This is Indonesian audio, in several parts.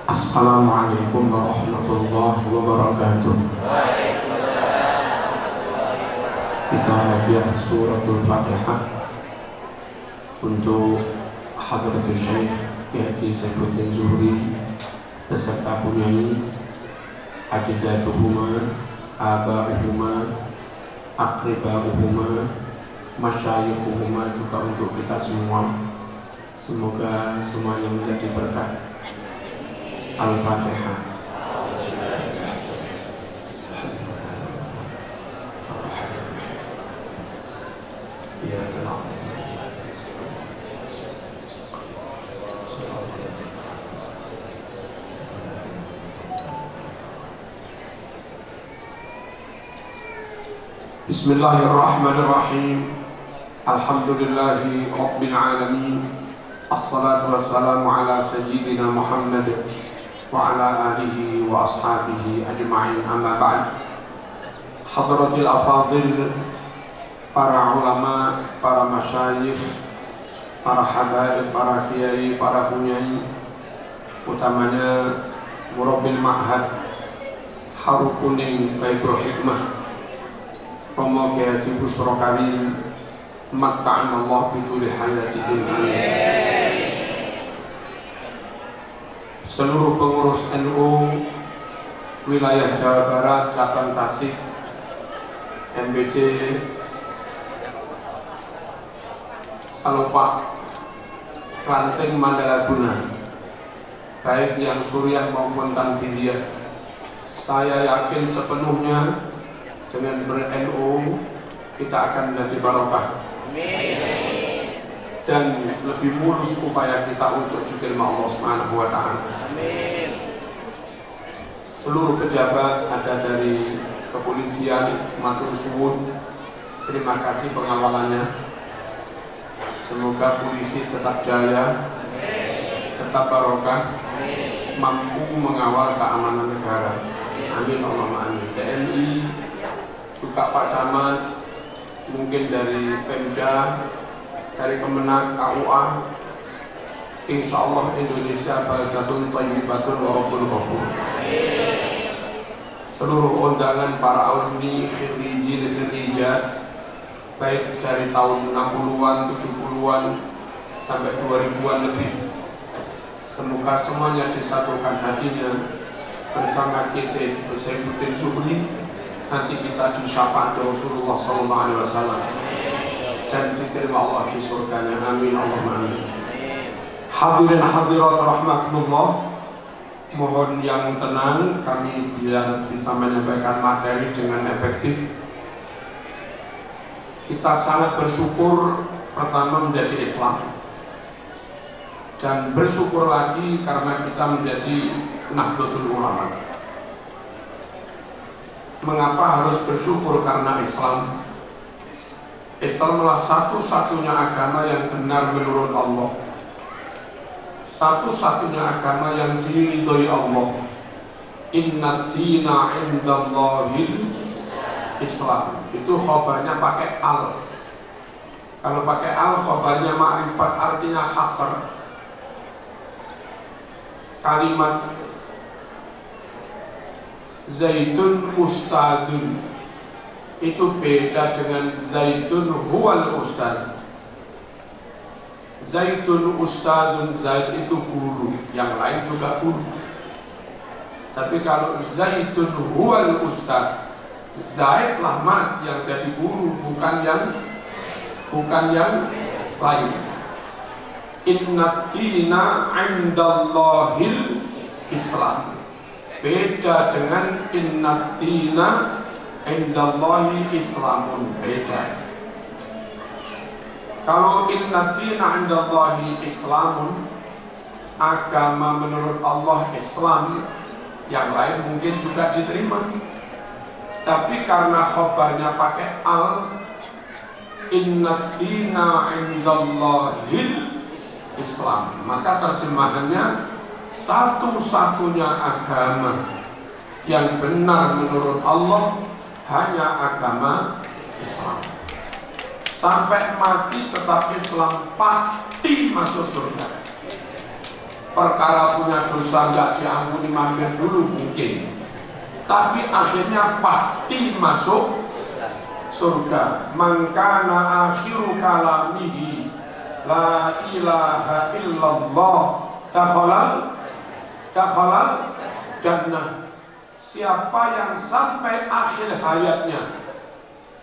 Assalamualaikum warahmatullahi wabarakatuh. Kita hadiah suratul Fatihah untuk Hadratul Syekh Haji Saifuddin Zuhri beserta punyai ajdatuhuma, aba'uhuma, aqriba'uhuma, masyayikhuhuma, juga untuk kita semua. Semoga semuanya menjadi berkah. Al-Fatihah. Bismillahirrahmanirrahim. Alhamdulillahi Rabbil Alamin. Assalatu wassalamu ala sayyidina Muhammad wa ala alihi wa ashabihi ajma'in, amma ba'd. Hadratil afadil, para ulama, para masyayikh, para habaib, para kiai, para punyai, utamanya murabbil ma'had Haru Kuning Baitul Hikmah Romo Kiai Haji Busro Karim, matta'anallah bituli hayatihim, amin. Seluruh pengurus NU wilayah Jawa Barat, cabang Tasik, MBC, Salopak, Klanteng, Mandalaguna, baik yang suriah maupun tanfidiyah, saya yakin sepenuhnya dengan ber-NU kita akan menjadi barokah. Amin. Dan lebih mulus upaya kita untuk diterima Allah Subhanahu wa Ta'ala. Amin. Seluruh pejabat ada dari kepolisian, matur suwun, terima kasih pengawalannya. Semoga polisi tetap jaya, tetap barokah, mampu mengawal keamanan negara. Amin Allahumma amin. TNI, juga Pak Camat, mungkin dari Pemda, dari Kemenag, KUA, insya Allah Indonesia baldatun thayyibatun wa rabbun ghafur. Seluruh undangan para alumni, khirrijin, khirrijat, baik dari tahun 60-an, 70-an, sampai 2000-an lebih, semoga semuanya disatukan hatinya bersama Kiai Saifuddin Zuhri. Nanti kita disyafaat Rasulullah SAW dan diterima Allah di surganya. Amin Allahumma amin. Hadirin hadirat rahmatullah, mohon yang tenang, kami biar bisa menyampaikan materi dengan efektif. Kita sangat bersyukur pertama menjadi Islam, dan bersyukur lagi karena kita menjadi Nahdlatul Ulama. Mengapa harus bersyukur? Karena Islam adalah satu-satunya agama yang benar menurut Allah, satu-satunya agama yang diridhoi Allah. Inna dina indallahil Islam. Itu khobarnya pakai al. Kalau pakai al, khobarnya ma'rifat, artinya hasr. Kalimat Zaitun ustadun itu beda dengan Zaitun huwal ustad. Zaitun ustadun, Zaid itu guru, yang lain juga guru. Tapi kalau Zaitun huwal ustad, Zaid lah mas yang jadi guru, bukan yang lain. Inna dina indallahil Islam. Beda dengan inna dina indallahi Islamun, beda. Kalau inna dina indallahi Islamun, agama menurut Allah Islam, yang lain mungkin juga diterima. Tapi karena khobarnya pakai al, inna dina indallahil Islam, maka terjemahannya satu-satunya agama yang benar menurut Allah hanya agama Islam. Sampai mati tetap Islam, pasti masuk surga. perkara punya dosa nggak diampuni mampir dulu mungkin, tapi akhirnya pasti masuk surga. Mangkana akhiru kalamihi la ilaha illallah dakhalal jannah. Siapa yang sampai akhir hayatnya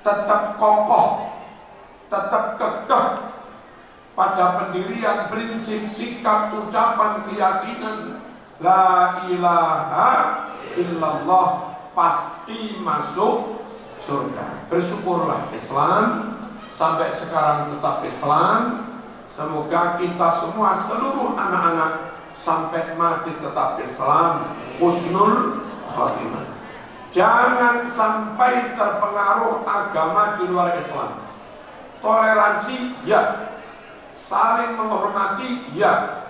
tetap kokoh, tetap kekeh pada pendirian prinsip, sikap, ucapan, keyakinan la ilaha illallah, pasti masuk surga. Bersyukurlah Islam sampai sekarang tetap Islam. Semoga kita semua, seluruh anak-anak sampai mati tetap Islam, husnul khotimah. Jangan sampai terpengaruh agama di luar Islam. Toleransi ya, saling menghormati ya,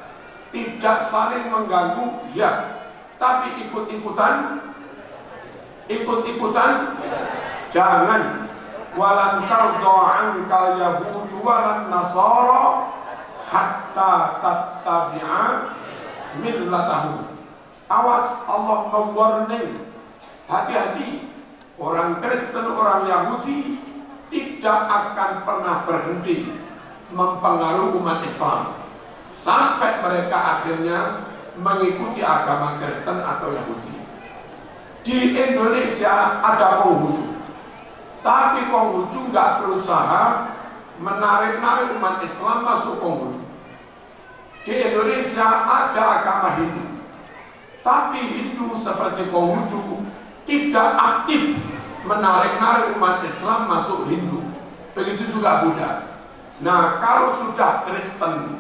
tidak saling mengganggu ya, tapi ikut-ikutan jangan. Walan tardo ankal yahudu walan nasara hatta tattabi'a millatahum. Awas, Allah mewarning, hati-hati, orang Kristen, orang Yahudi tidak akan pernah berhenti mempengaruhi umat Islam sampai mereka akhirnya mengikuti agama Kristen atau Yahudi. Di Indonesia ada Konghucu, tapi Konghucu nggak berusaha menarik-narik umat Islam masuk Konghucu. Di Indonesia ada agama Hindu, tapi Hindu seperti Konghucu tidak aktif menarik-narik umat Islam masuk Hindu. Begitu juga Buddha. Nah, kalau sudah Kristen,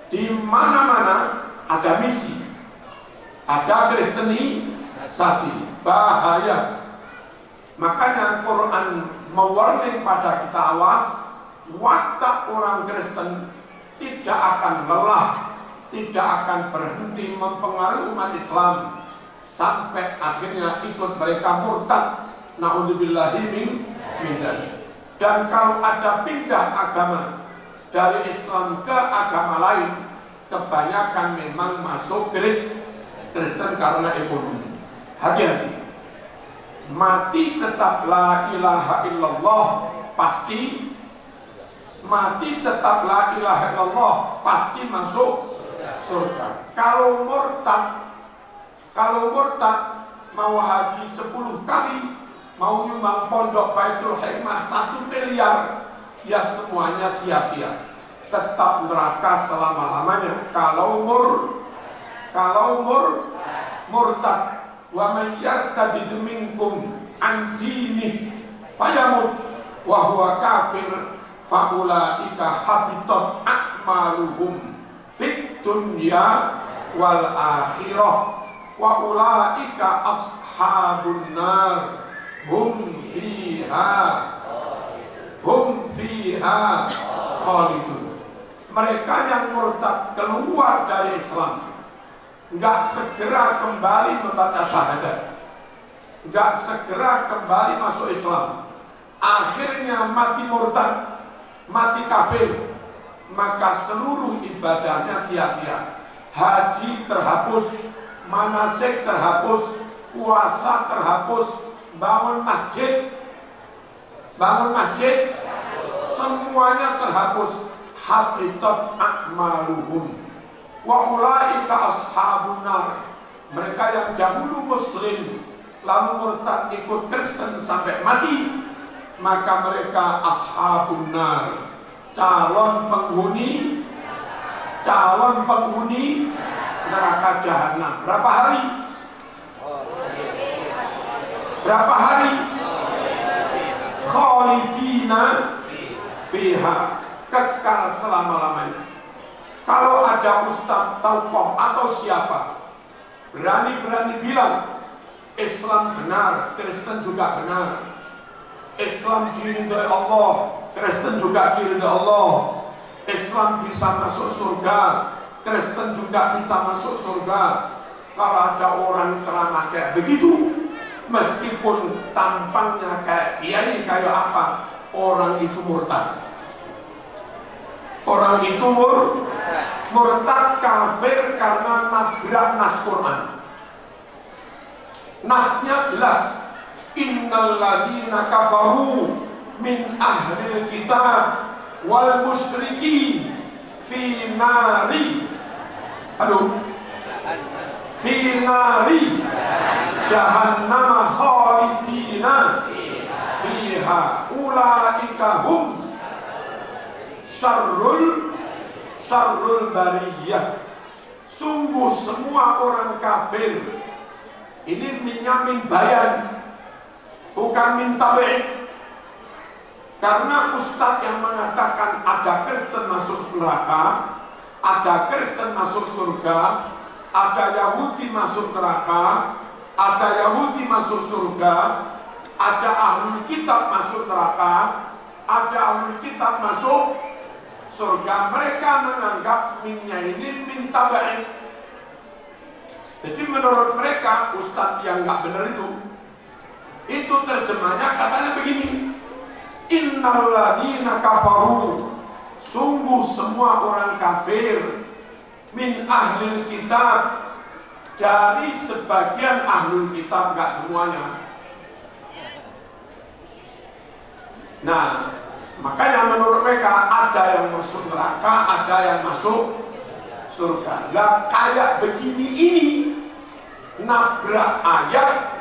di mana-mana ada misi, ada kristenisasi, bahaya. Makanya Quran mewarning pada kita, awas, watak orang Kristen tidak akan lelah, tidak akan berhenti mempengaruhi umat Islam sampai akhirnya ikut mereka murtad. Na'udzubillahi min dzalik. Dan kalau ada pindah agama dari Islam ke agama lain, kebanyakan memang masuk Kristen karena ekonomi. Hati-hati. Mati tetap la ilaha illallah, pasti mati tetap la ilaha illallah, pasti masuk surga. Kalau murtad mau haji 10 kali, mau nyumbang pondok Baitul Hikmah 1 miliar, ya semuanya sia-sia, tetap neraka selama-lamanya. Kalau murtad, wa man yartadid minkum an dinih fayamut wa huwa kafir fa ulaika habitat a'maluhum fid dunya wal akhirah wa ulaika ashabun nar hum fiha khalidun. Mereka yang murtad keluar dari Islam, nggak segera kembali membaca syahadat, nggak segera kembali masuk Islam, akhirnya mati murtad, mati kafir, maka seluruh ibadahnya sia-sia. Haji terhapus, manasik terhapus, puasa terhapus, bangun masjid semuanya terhapus. Habitat a'maluhum wa ulaika ashabun nar. Mereka yang dahulu muslim lalu murtad ikut Kristen sampai mati, maka mereka ashabun nar, calon penghuni neraka jahanam. Berapa hari? Khalidina fiha, kekal selama-lamanya. Kalau ada ustadz, tokoh atau siapa berani-berani bilang Islam benar, Kristen juga benar, Islam diridhoi Allah, Kristen juga diridhoi Allah, Islam bisa masuk surga, Kristen juga bisa masuk surga. Kalau ada orang ceramah kayak begitu, meskipun tampangnya kayak kiai kayak apa, orang itu murtad. Murtad kafir karena nabrak nas Quran. Nasnya jelas, innal ladzina kafaru min ahlil kitab wal musyrikin fi nari jahannam khalidina fiha ulaika hum syarrul bariyah. Sungguh semua orang kafir, ini minyamin bayan, bukan min tabi'id. Karena ustadz yang mengatakan ada Kristen masuk neraka, ada Kristen masuk surga, ada Yahudi masuk neraka, ada Yahudi masuk surga, ada ahlul kitab masuk neraka, ada ahlul kitab masuk surga. Mereka menganggap minnya ini min tabi'id. Jadi menurut mereka ustadz yang nggak benar itu terjemahnya katanya begini, innal ladzina kafaru, sungguh semua orang kafir, min ahlil kitab, dari sebagian ahlul kitab, nggak semuanya. Nah, makanya menurut mereka ada yang masuk neraka, ada yang masuk surga. Lah kayak begini ini nabrak ayat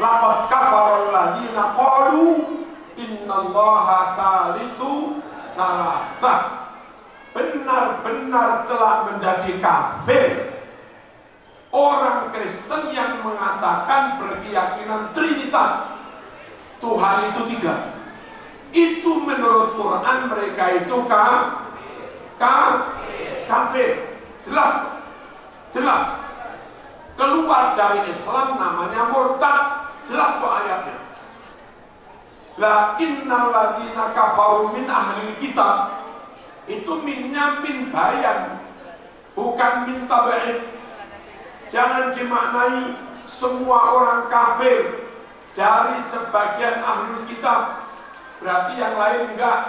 laqad kafaral ladzina qalu innallaha tsalitsu tsalatsa. Benar-benar telah menjadi kafir orang Kristen yang mengatakan berkeyakinan Trinitas, Tuhan itu 3. Itu menurut Quran mereka itu kafir. Jelas. Keluar dari Islam namanya murtad. Jelas kok ayatnya. La innal ladzina kafaru min ahli kitab, itu minnya min bayan, bukan min tabi'id. Jangan dimaknai semua orang kafir dari sebagian ahli kitab, berarti yang lain enggak.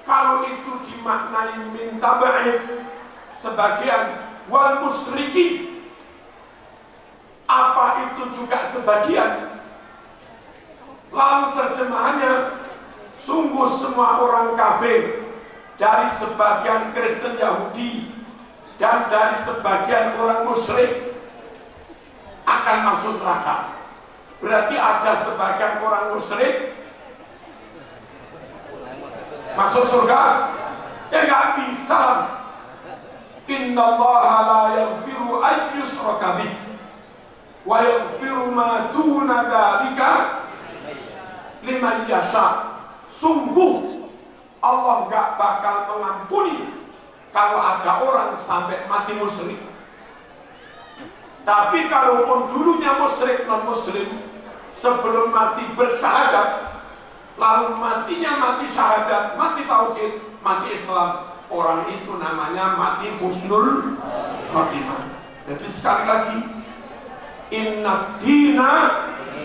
Kalau itu dimaknai min tabi'id, sebagian, wal musyrikin, apa itu juga sebagian? Lalu terjemahannya, sungguh semua orang kafir dari sebagian Kristen Yahudi dan dari sebagian orang musyrik akan masuk neraka. Berarti ada sebagian orang musyrik masuk surga? Ya nggak bisa. Innallaha la yaghfiru an yushraka bih wa yaghfiru ma duna dzalika liman yasha. Sungguh Allah nggak bakal mengampuni kalau ada orang sampai mati musyrik. Tapi kalaupun dulunya musyrik non muslim, sebelum mati bersyahadat, lalu matinya mati syahadat, mati tauhid, mati Islam, orang itu namanya mati husnul khotimah. Jadi sekali lagi, inna dina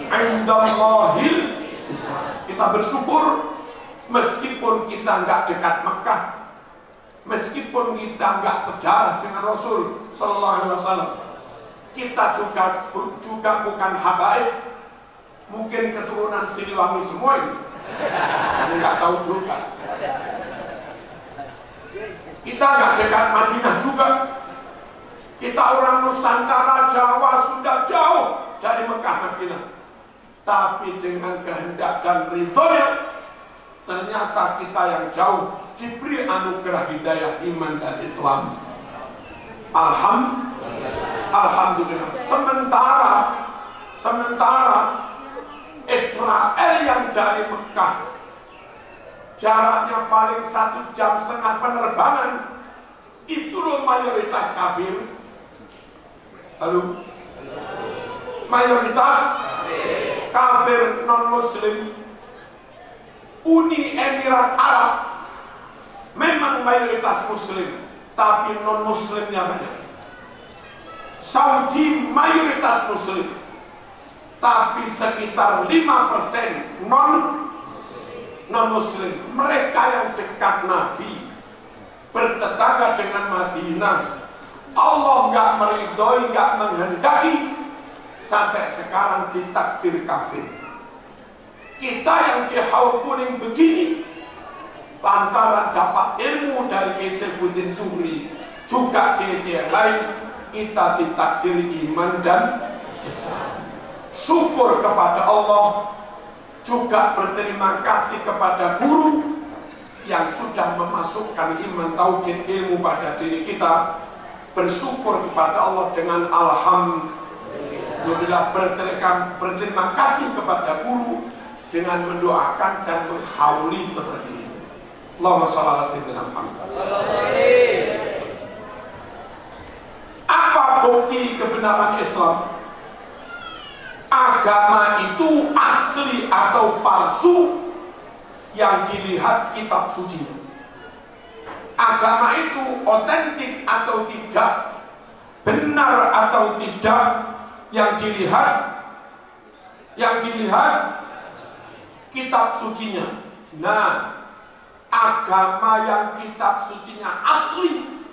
indallahil Islam. Kita bersyukur meskipun kita nggak dekat Mekah, meskipun kita nggak sejarah dengan Rasul Sallallahu Alaihi Wasallam, kita juga bukan habaib, mungkin keturunan Siliwangi semua ini, kami nggak tahu juga. Kita nggak dekat Madinah juga, kita orang Nusantara, Jawa, sudah jauh dari Mekah Madinah. Tapi dengan kehendak dan ridhonya, ternyata kita yang jauh diberi anugerah hidayah iman dan Islam. Alhamdulillah. Sementara Israel yang dari Mekah jaraknya paling 1,5 jam penerbangan, itu loh mayoritas kafir. Halo? Mayoritas kafir non-muslim. Uni Emirat Arab memang mayoritas muslim, tapi non-muslimnya banyak. Saudi mayoritas muslim, tapi sekitar 5% non-muslim. Mereka yang dekat Nabi, bertetangga dengan Madinah. Allah nggak meridhoi, nggak menghendaki, sampai sekarang ditakdir kafir. Kita yang di Haul Kuning begini, lantaran dapat ilmu dari Kiai Saifuddin Zuhri, juga kiai yang lain, kita ditakdir iman dan Islam. Syukur kepada Allah, juga berterima kasih kepada guru yang sudah memasukkan iman, tauhid, ilmu pada diri kita. Bersyukur kepada Allah dengan alhamdulillah, berterima kasih kepada guru dengan mendoakan dan menghauli seperti ini. Allahumma shalli ala sayyidina Muhammad. Apa bukti kebenaran Islam? Agama itu asli atau palsu yang dilihat kitab suci. Agama itu otentik atau tidak, benar atau tidak, yang dilihat kitab sucinya. Nah, agama yang kitab sucinya asli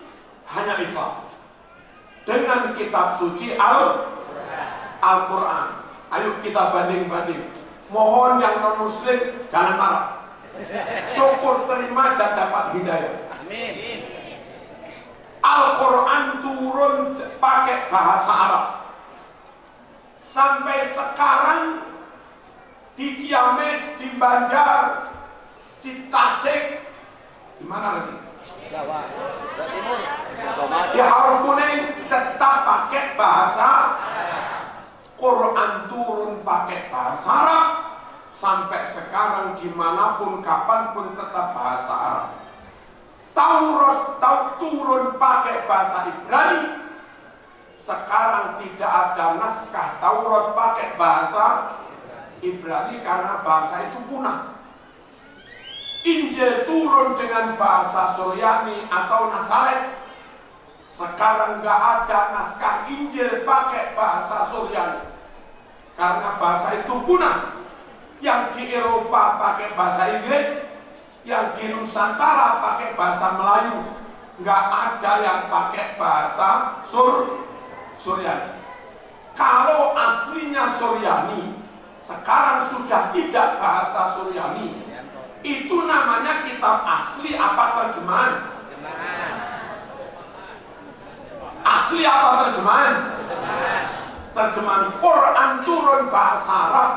hanya Islam dengan kitab suci Al-Quran. Ayo kita banding-banding. Mohon yang non muslim jangan marah. Syukur terima dan dapat hidayah. Amin. Al-Quran turun pakai bahasa Arab. Sampai sekarang di Ciamis, di Banjar, di Tasik, di mana lagi? Jawa, Timur, di Haul Kuning tetap pakai bahasa Arab. Quran turun pakai bahasa Arab. Sampai sekarang dimanapun, kapanpun tetap bahasa Arab. Taurat turun pakai bahasa Ibrani. Sekarang tidak ada naskah Taurat pakai bahasa Ibrani karena bahasa itu punah. Injil turun dengan bahasa Suryani atau Nasaret. Sekarang nggak ada naskah Injil pakai bahasa Suryani karena bahasa itu punah. Yang di Eropa pakai bahasa Inggris, yang di Nusantara pakai bahasa Melayu. Nggak ada yang pakai bahasa Suryani. Kalau aslinya Suryani, sekarang sudah tidak bahasa Suryani. Itu namanya kitab asli apa terjemahan? Asli apa terjemahan? Terjemahan Quran turun bahasa Arab.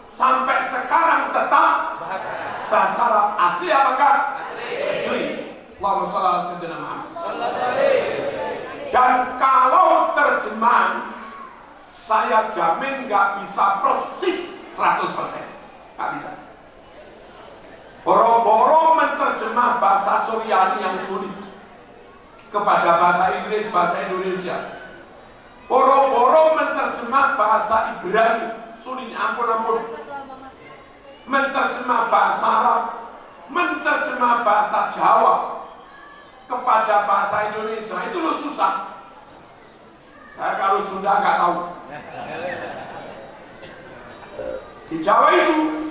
Sampai sekarang tetap bahasa Arab. Asli apa enggak? Asli. Allahumma shalli ala sayyidina Muhammad. Dan kalau terjemahan, saya jamin nggak bisa persis 100%. Nggak bisa. Boro-boro menerjemah bahasa Suryani yang sulit kepada bahasa Inggris, bahasa Indonesia. Boro-boro menerjemah bahasa Ibrani, sulit, ampun. Menerjemah bahasa Arab, menerjemah bahasa Jawa kepada bahasa Indonesia, itu lo susah. Saya kalau Sunda nggak tahu. Di Jawa itu,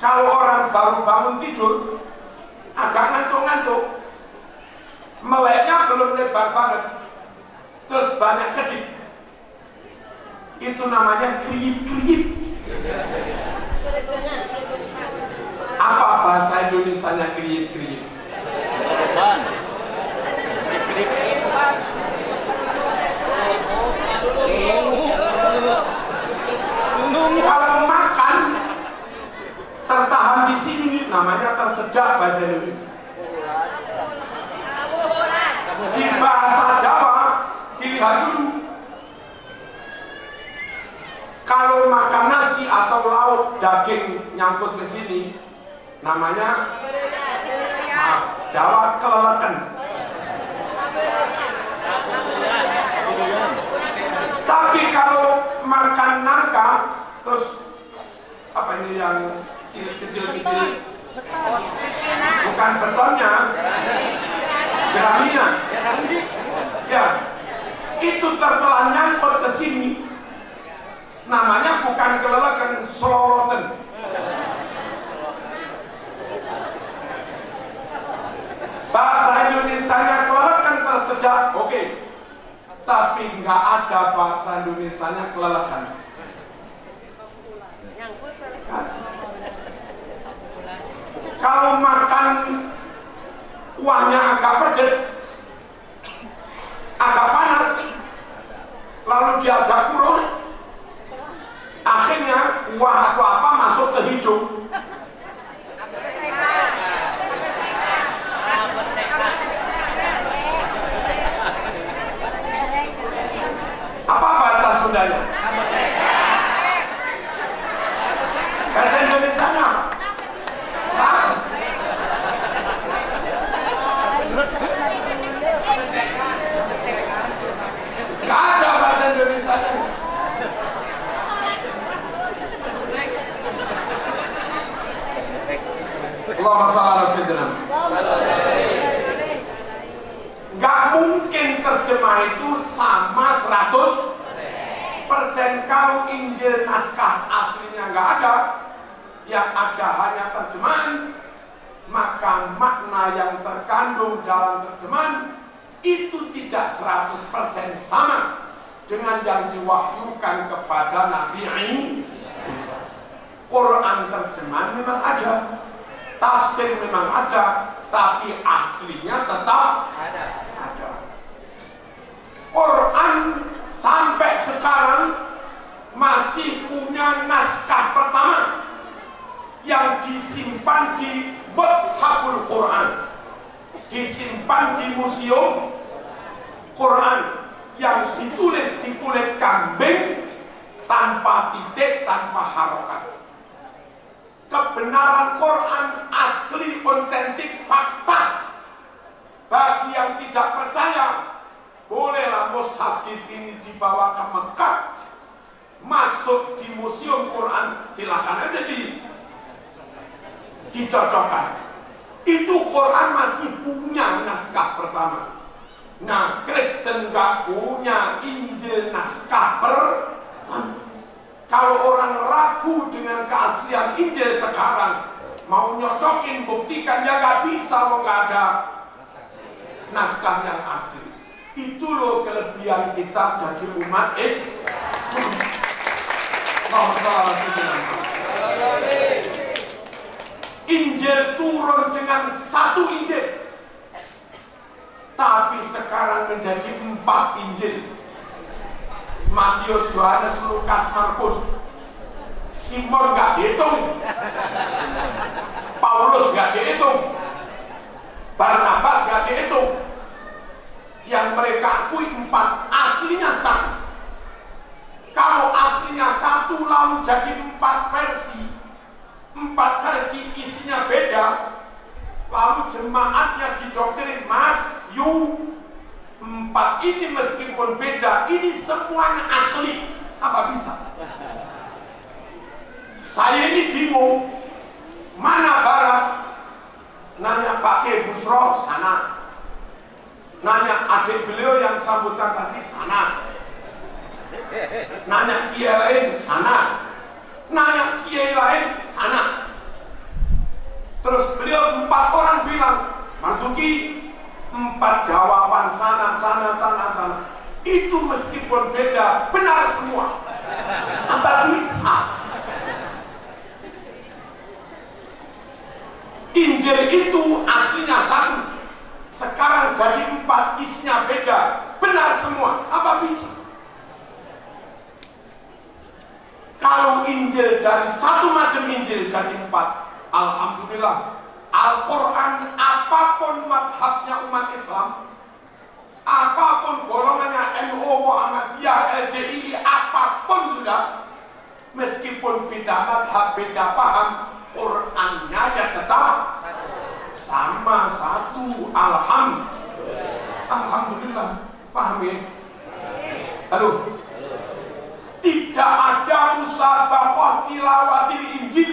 kalau orang baru bangun tidur, agak ngantuk-ngantuk, meleknya belum lebar banget, terus banyak kedip, itu namanya kriip-kriip. Apa bahasa Indonesianya kriip-kriip? Kalau makan tertahan di sini namanya tersedak bahasa Indonesia. Di bahasa Jawa dilihat dulu. Kalau makan nasi atau lauk daging nyangkut ke sini namanya Jawa keleleken. Tapi kalau makan nangka terus apa ini yang kecil-kecil, bukan betonnya, jeraminya, ya itu tertelan nyangkut ke sini, namanya bukan keleleken, seloroten. Bahasa Indonesia ada bahasa Indonesianya kelelekan. Kalau makan kuahnya agak pedas, agak panas, lalu diajak kurung, akhirnya kuah atau apa masuk ke hidung. Apa bahasa Sundanya? Bahasa Indonesianya apa? Nggak ada bahasa Indonesianya. Allahumma shalli ala sayyidina. Nggak mungkin terjemah itu sama 100%. Kalau Injil naskah aslinya nggak ada, yang ada hanya terjemahan, maka makna yang terkandung dalam terjemahan itu tidak 100% sama dengan yang diwahyukan kepada Nabi Isa. Quran terjemahan memang ada, tafsir memang ada, tapi aslinya tetap ada. Quran sampai sekarang masih punya naskah pertama yang disimpan di Mushaful Quran, disimpan di museum Quran, yang ditulis di kulit kambing tanpa titik, tanpa harokat. Kebenaran Quran asli, otentik, fakta. Bagi yang tidak percaya, bolehlah mushaf di sini dibawa ke Mekah, masuk di museum Quran, silahkan aja dicocokkan. Itu Quran masih punya naskah pertama. Nah, Kristen nggak punya Injil naskah pertama. Kalau orang ragu dengan keaslian Injil sekarang, mau nyocokin, buktikan, ya nggak bisa, mau nggak ada naskah yang asli. Itu loh kelebihan kita jadi umat Islam. Injil turun dengan satu Injil, tapi sekarang menjadi 4 Injil. Matius, Yohanes, Lukas, Markus. Simon nggak dihitung, Paulus nggak dihitung, Barnabas nggak dihitung. Yang mereka akui 4, aslinya satu. Kalau aslinya satu lalu jadi 4 versi, 4 versi isinya beda, lalu jemaatnya didoktrin, Mas, 4 ini meskipun beda, ini semuanya asli. Apa bisa? Saya ini bingung, mana barat? Nanya Pak K. Busro, sana. Nanya adik beliau yang sambutan tadi, sana. Nanya kiai lain, sana. Nanya kiai lain, sana. Terus beliau 4 orang bilang, Marzuki, 4 jawaban sana. Itu meskipun beda, benar semua. Apa bisa? Injil itu aslinya satu, sekarang jadi 4, isinya beda, benar semua. Apa bisa? Kalau Injil dari satu macam Injil jadi 4, alhamdulillah. Al-Quran, apapun madhabnya umat Islam, apapun golongannya, NU, Muhammadiyah, LDI, apapun sudah, meskipun beda madhab, beda paham, Qurannya ya tetap sama satu. Alhamdulillah. Paham ya? Halo? Tidak ada musabaqah tilawatil Injil.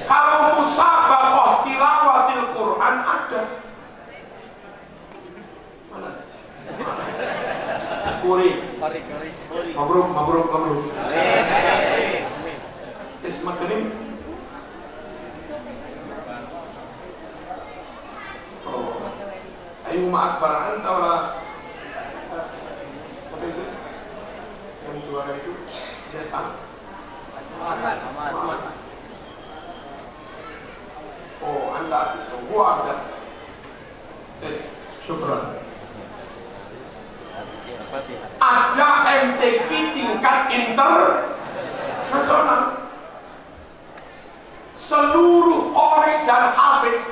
Kalau musabaqah tilawatil Quran ada. Mana? Skuri. Mabruk. Isma kelim. Rumah Akbar anta orang apa itu yang juara itu Jepang. Oh, anda itu gua ada. Syukran. Ada MTQ tingkat internasional. Seluruh qori dan hafid,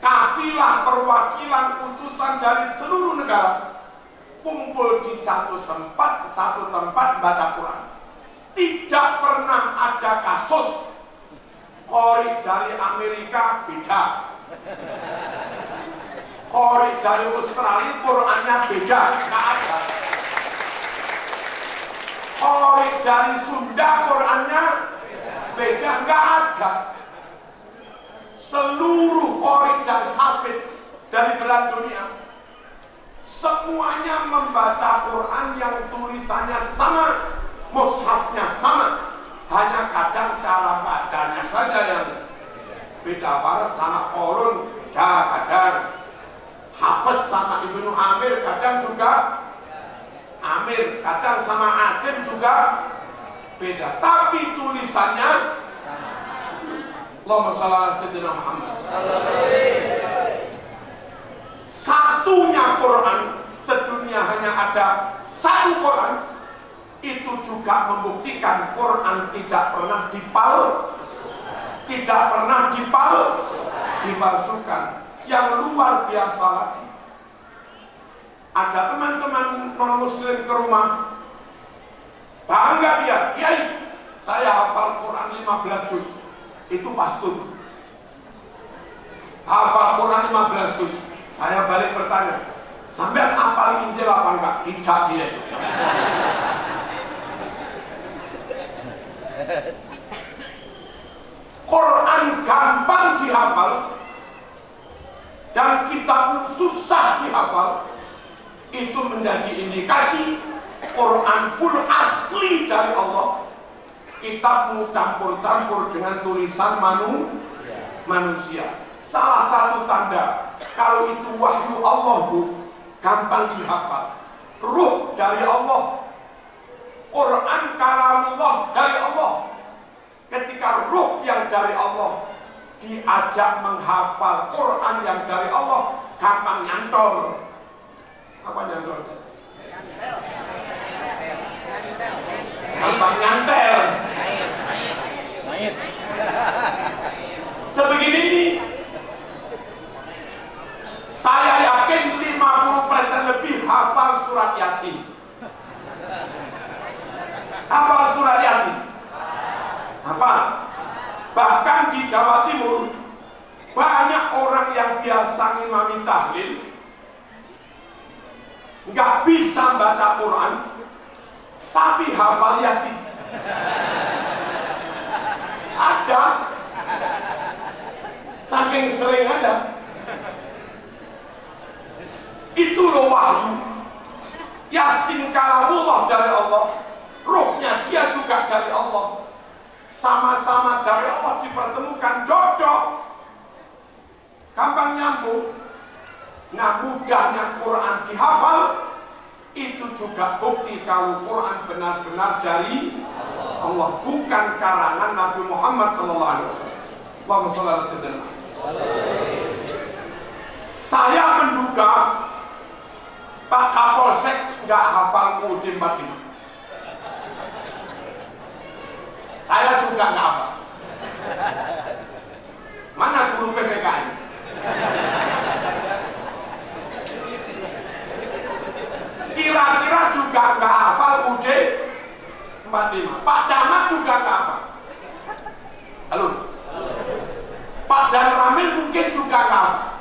kafilah perwakilan utusan dari seluruh negara kumpul di satu tempat baca Quran. Tidak pernah ada kasus qori dari Amerika beda, qori dari Australia Qurannya beda, nggak ada. Qori dari Sunda Qurannya beda, nggak ada. Seluruh qori dan hafid dari belahan dunia semuanya membaca Quran yang tulisannya sama, mushafnya sama, hanya kadang cara bacanya saja yang beda. Waras sama Qurun beda, kadang Hafiz sama Ibnu Amir kadang juga Amir, kadang sama Asim juga beda, tapi tulisannya Allahumma shalli ala sayyidina Muhammad. Satunya Quran, sedunia hanya ada satu Quran, itu juga membuktikan Quran tidak pernah dipalsukan. Yang luar biasa lagi, ada teman-teman non muslim ke rumah, bangga dia, Kiai, saya hafal Quran 15 juz. Itu pastun. Hafal Quran 15 juz. Saya balik bertanya, sampean hafal Injil apa enggak? Tidak dia. Quran gampang dihafal dan kitab susah dihafal, itu menjadi indikasi Quran full asli dari Allah. Kitabmu campur-campur dengan tulisan manusia. Salah satu tanda kalau itu wahyu Allah, Bu, gampang dihafal. Ruh dari Allah, Quran kalamullah dari Allah. Ketika ruh yang dari Allah diajak menghafal Quran yang dari Allah, gampang nyantol. Apa nyantol? Gampang nyantel. Sebegini ini, saya yakin 50% lebih hafal surat Yasin. Hafal surat Yasin. Hafal. Bahkan di Jawa Timur banyak orang yang biasa ngimami tahlil nggak bisa baca Quran tapi hafal Yasin. Ada, saking sering ada. Itu loh wahyu. Yasin kalamullah dari Allah, ruhnya dia juga dari Allah, sama-sama dari Allah dipertemukan, jodoh, gampang nyambung. Nah, mudahnya Quran dihafal itu juga bukti kalau Quran benar-benar dari Allah, bukan karangan Nabi Muhammad SAW. Allahumma shalli ala sayyidina. Saya menduga Pak Kapolsek nggak hafal UUD 45. Saya juga nggak hafal. Mana guru PPKN? Kira-kira juga nggak hafal UUD 45. Pak Camat juga nggak hafal. Halo? Pak Dan Ramil mungkin juga nggak hafal.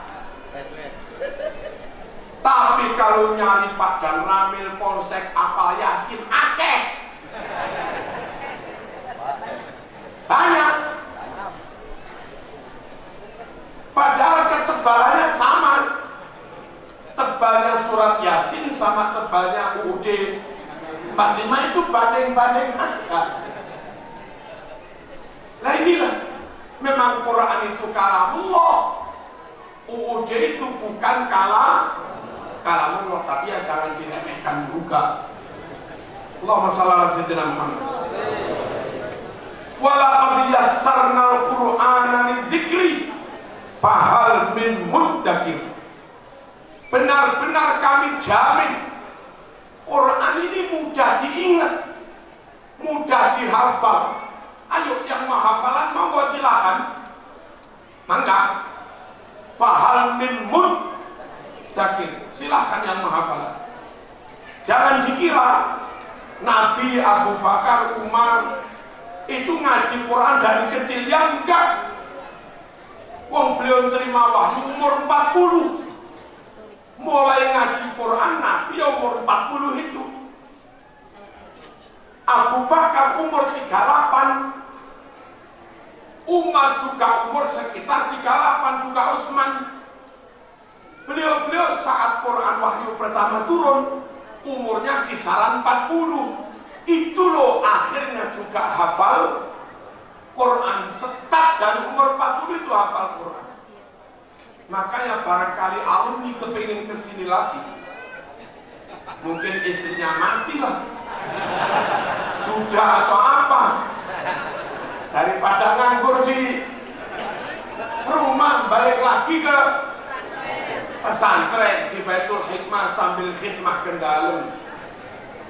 Tapi kalau nyari Pak Dan Ramil, Polsek, apal Yasin, akeh. Banyak. Padahal ketebalannya sama. Tebalnya surat Yasin sama tebalnya UUD 45 itu banding-banding aja. Nah inilah, memang Quran itu kalamullah, UUD memuji itu bukan kalamullah, tapi ya jangan diremehkan juga. Allahumma shalli ala sayyidina Muhammad. Walaqad yassarnal Qur'ana lidzikri fahal min muddakir. Benar-benar kami jamin Quran ini mudah diingat, mudah dihafal. Ayo yang mau hafalan monggo silakan. Mangga. Fahal min muddakir. Silakan yang menghafal. Jangan dikira Nabi, Abu Bakar, Umar itu ngaji Quran dari kecil, ya enggak. Wong beliau terima wahyu umur 40. Mulai ngaji Quran Nabi umur 40 itu. Abu Bakar umur 38. Umar juga umur sekitar 38, juga Utsman. Beliau saat Quran wahyu pertama turun umurnya kisaran 40. Itu loh akhirnya juga hafal Quran. Start dari umur 40 itu hafal Quran. Makanya barangkali alumni kepingin kesini lagi, mungkin istrinya mati lah, duda atau apa, daripada nganggur di rumah, balik lagi ke pesantren di Baitul Hikmah sambil khidmah ke dalam.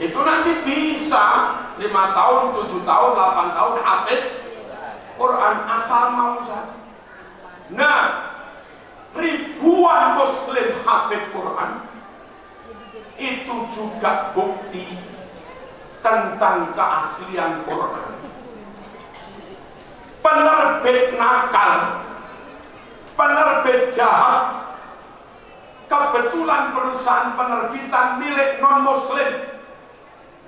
Itu nanti bisa 5 tahun, 7 tahun, 8 tahun hafid Quran asal mau saja. Nah, ribuan muslim hafid Quran itu juga bukti tentang keaslian Quran. Penerbit nakal, penerbit jahat, kebetulan perusahaan penerbitan milik non-muslim,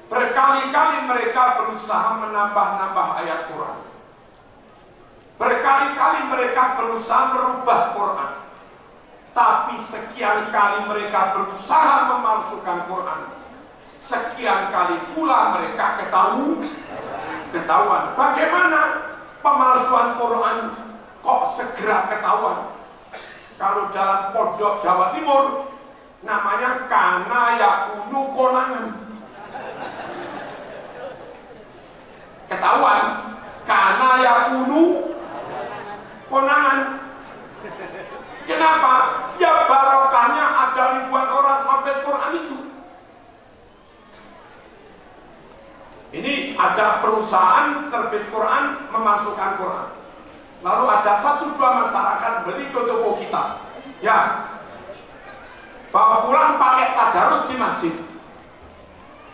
berkali-kali mereka berusaha menambah-nambah ayat Quran. Berkali-kali mereka berusaha merubah Quran. Tapi sekian kali mereka berusaha memalsukan Quran. Sekian kali pula mereka ketahuan. Bagaimana pemalsuan Quran kok segera ketahuan? Kalau dalam pondok Jawa Timur namanya kana yakunu konangan. Ketahuan kana yakunu konangan. Kenapa? Ya barokahnya ada ribuan orang hafid Quran itu. Ini ada perusahaan terbit Quran memasukkan Quran. Lalu ada 1-2 masyarakat beli ke toko kita, ya, bawa pulang pakai tadarus di masjid.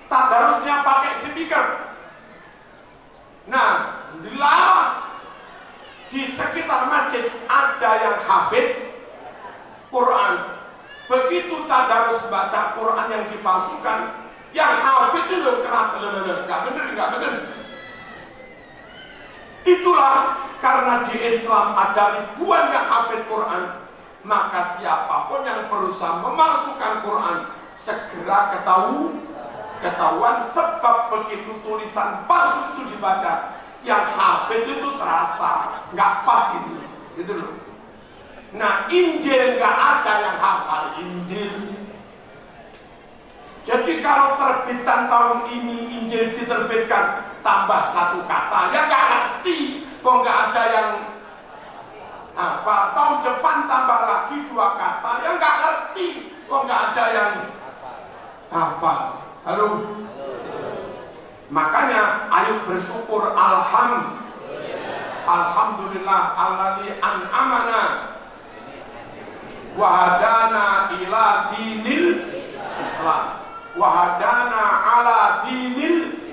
Tadarusnya pakai speaker. Nah, di sekitar masjid ada yang hafid Quran. Begitu tadarus baca Quran yang dipalsukan, yang hafid itu keras, nggak bener. Itulah karena di Islam ada ribuan yang hafid Quran, maka siapapun yang berusaha memalsukan Quran segera ketahuan, sebab begitu tulisan palsu itu dibaca, yang hafid itu terasa nggak pas ini, gitu loh. Nah, Injil nggak ada yang hafal Injil. Jadi kalau terbitan tahun ini Injil diterbitkan tambah 1 kata, ya nggak ngerti. Kok nggak ada yang hafal. Tahun depan tambah lagi 2 kata, ya nggak ngerti. Kok nggak ada yang hafal. Halo. Makanya ayo bersyukur, alhamdulillah alladzi an'amana wa hadana ila dinil Islam. Wahadana ala dinil.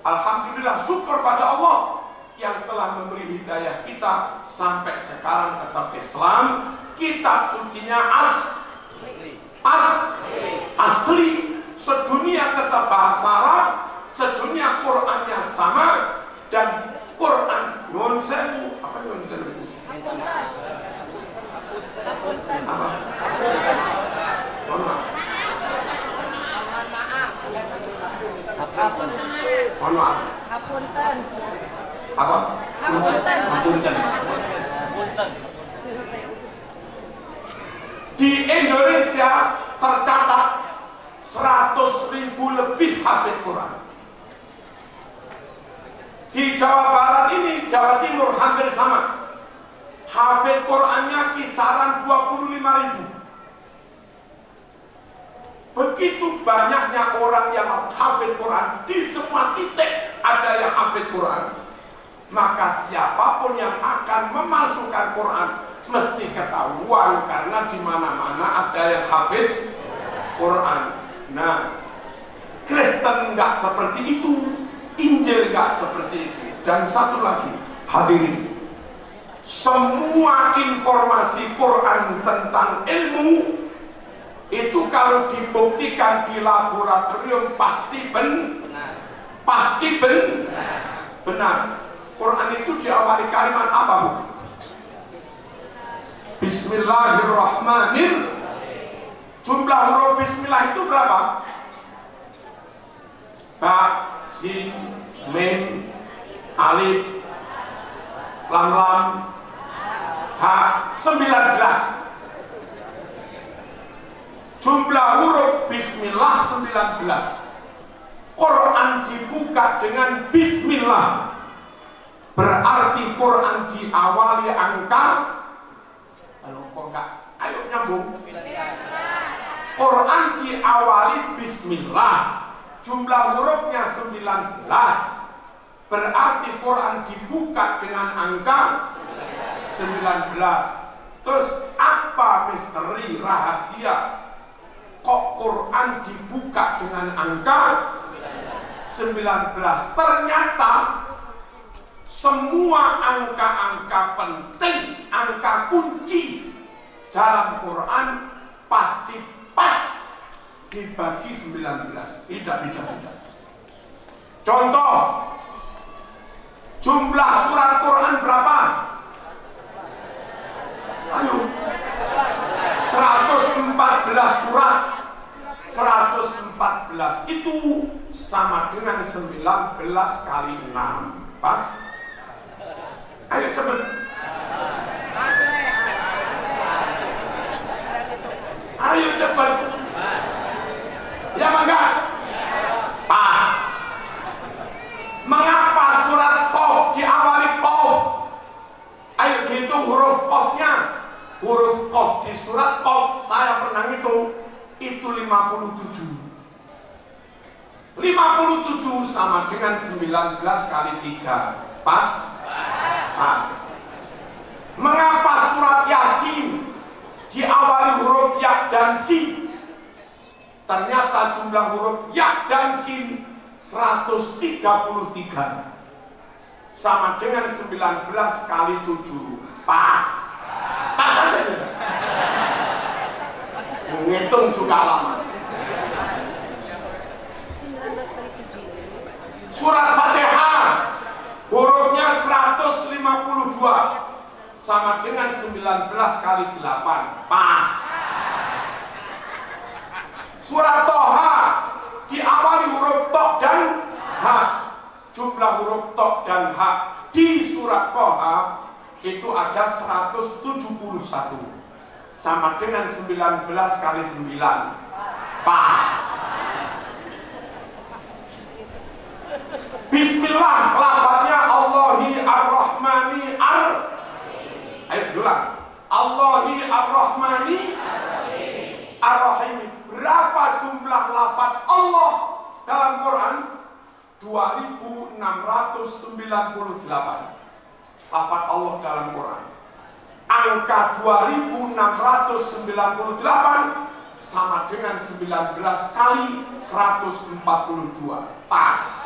Alhamdulillah, syukur pada Allah yang telah memberi hidayah kita sampai sekarang tetap Islam. Kitab sucinya asli, sedunia tetap bahasa Arab, sedunia Qurannya sama, dan Quran non sewu. Apa non sewu itu? Apa? Hapunten. Apa? Hapunten. Indonesia tercatat 100.000 lebih hafid Quran. Di Jawa Barat ini, Jawa Timur hampir sama. Hafid Qurannya kisaran 25.000. Begitu banyaknya orang yang hafid Quran, di semua titik ada yang hafid Quran. Maka siapapun yang akan memasukkan Quran mesti ketahuan, karena di mana-mana ada yang hafid Quran. Nah, Kristen nggak seperti itu, Injil nggak seperti itu. Dan satu lagi, hadirin, semua informasi Quran tentang ilmu itu kalau dibuktikan di laboratorium pasti benar. Quran itu diawali kalimat apa, Bu? Bismillahirrahmanirrahim. Jumlah huruf bismillah itu berapa? Ba, sin, mim, alif, lam lam, ha, 19. Jumlah huruf bismillah 19. Quran dibuka dengan bismillah, berarti Quran diawali angka. Halo, kok enggak? Ayo nyambung. Quran diawali bismillah, jumlah hurufnya 19, berarti Quran dibuka dengan angka 19. Terus apa misteri rahasia kok Quran dibuka dengan angka 19? Ternyata semua angka-angka penting, angka kunci dalam Quran pasti pas dibagi 19. Tidak bisa tidak. Contoh, jumlah surat Quran berapa? Ayo, 114 surat. 114 itu sama dengan 19 kali 6. Pas? Ayo cepet. Ayo cepet. Ya mangga. Pas. Mengapa surat Qaf diawali Qaf? Ayo dihitung huruf Qafnya. Huruf Qaf di surat Qaf saya pernah ngitung itu 57. 57 sama dengan 19 kali 3. Pas? Pas. Mengapa surat Yasin diawali huruf ya dan sin? Ternyata jumlah huruf ya dan sin 133 sama dengan 19 kali 7. Pas. Pas aja. Ngitung juga lama. Surat Fatihah hurufnya 152 sama dengan 19 kali 8. Pas. Surat Toha diawali huruf tok dan ha. Jumlah huruf tok dan ha di surat Toha itu ada 171 sama dengan 19 kali 9. Pas. Bismillah lafadznya Allahi ar-Rahmani ayo ulang. Allahi ar-Rahmani ar-Rahim. Berapa jumlah lafadz Allah dalam Quran? 2698 lafadz Allah dalam Quran. Angka 2698 sama dengan 19 kali 142. Pas.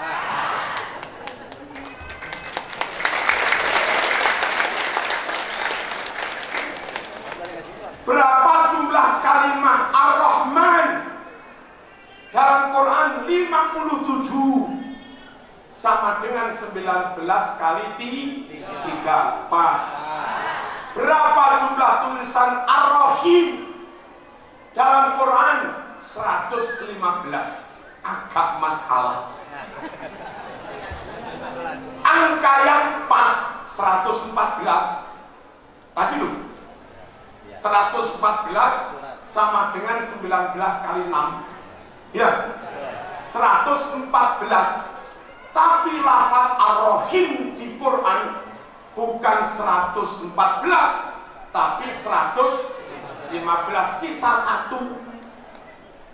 Berapa jumlah kalimat Ar-Rahman dalam Quran? 57 sama dengan 19 kali 3. Pas. Berapa jumlah tulisan Ar-Rahim dalam Quran? 115. Agak masalah. Angka yang pas 114. Tadi loh 114 sama dengan 19 kali 6. Ya, 114. Tapi lafaz Ar-Rahim di Quran bukan 114, tapi 115, sisa 1.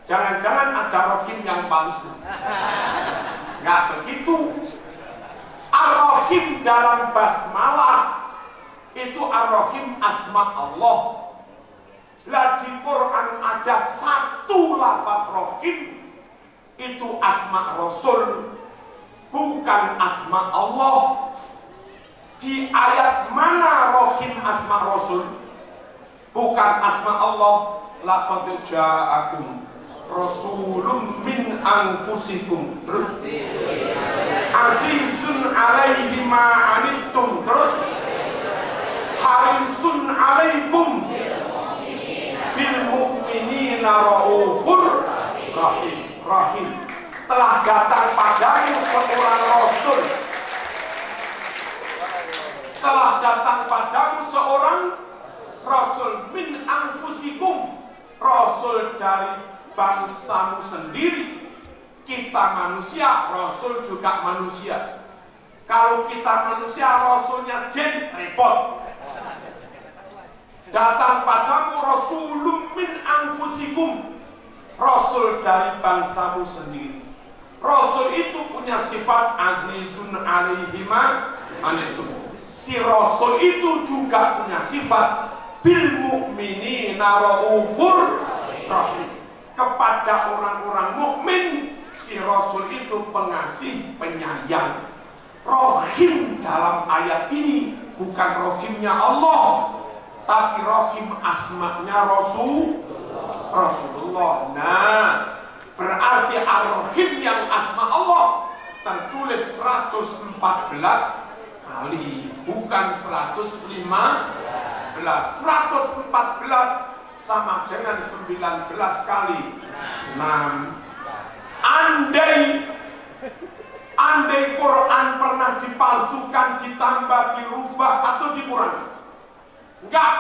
Jangan-jangan ada Rahim yang palsu. Nggak begitu. Ar-Rahim dalam basmalah itu Ar-Rahim asma Allah. Lah di Quran ada 1 lafaz Rahim, itu asma Rasul, bukan asma Allah. Di ayat mana Rahim asma Rasul, bukan asma Allah? Laqad ja'akum rasulun min anfusikum, terus azizun alaihi ma anittum, terus harisun alaikum bil mu'minina raufur rahim. Telah datang padamu seorang rasul, telah datang padamu seorang rasul min anfusikum, rasul dari bangsamu sendiri. Kita manusia, rasul juga manusia. Kalau kita manusia, rasulnya jin, repot. Datang padamu rasulun min anfusikum, rasul dari bangsamu sendiri. Rasul itu punya sifat azizun alaihi ma anittum. Si rasul itu juga punya sifat bil mu'minina raufur rahim. Kepada orang-orang mukmin, si rasul itu pengasih, penyayang. Rahim dalam ayat ini bukan rahimnya Allah, tapi rahim asmanya Rasulullah. Nah, berarti Ar-Rahim yang asma Allah tertulis 114 kali, bukan 115. 114 sama dengan 19 kali 6. Andai Quran pernah dipalsukan, ditambah, dirubah atau dikurangi, nggak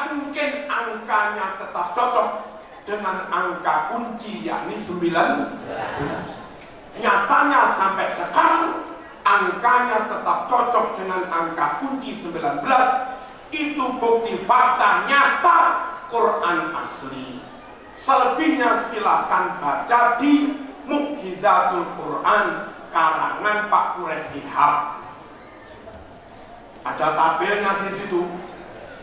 mungkin angkanya tetap cocok dengan angka kunci, yakni 19. Nyatanya sampai sekarang angkanya tetap cocok dengan angka kunci 19. Itu bukti fakta nyata Quran asli. Selebihnya silakan baca di Mukjizatul Quran karangan Pak Quraisy Shihab. Ada tabelnya di situ.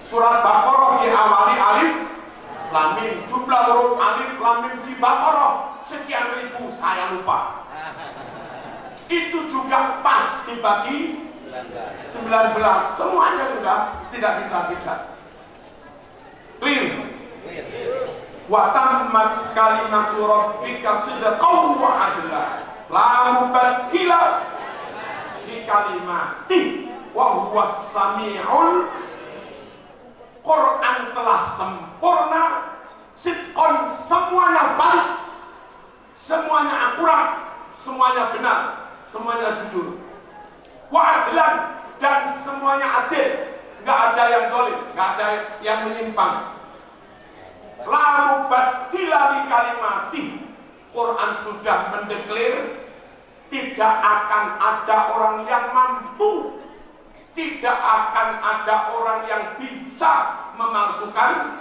Surat Baqarah diawali alif lam mim, jumlah huruf alif lam mim di Baqarah sekian ribu, saya lupa. Itu juga pas dibagi 19, semuanya sudah, tidak bisa tidak. Clear. Wa tammat kalimatu rabbika sidqan wa adla la mubaddila li kalimati wa huwas samiul. Quran telah sempurna, sidqan, semuanya valid, semuanya akurat, semuanya benar, semuanya jujur. Wa adlan, dan semuanya adil, nggak ada yang dolim, nggak ada yang menyimpang. La mubaddila li kalimati, Quran sudah mendeklar tidak akan ada orang yang mampu, tidak akan ada orang yang bisa memalsukan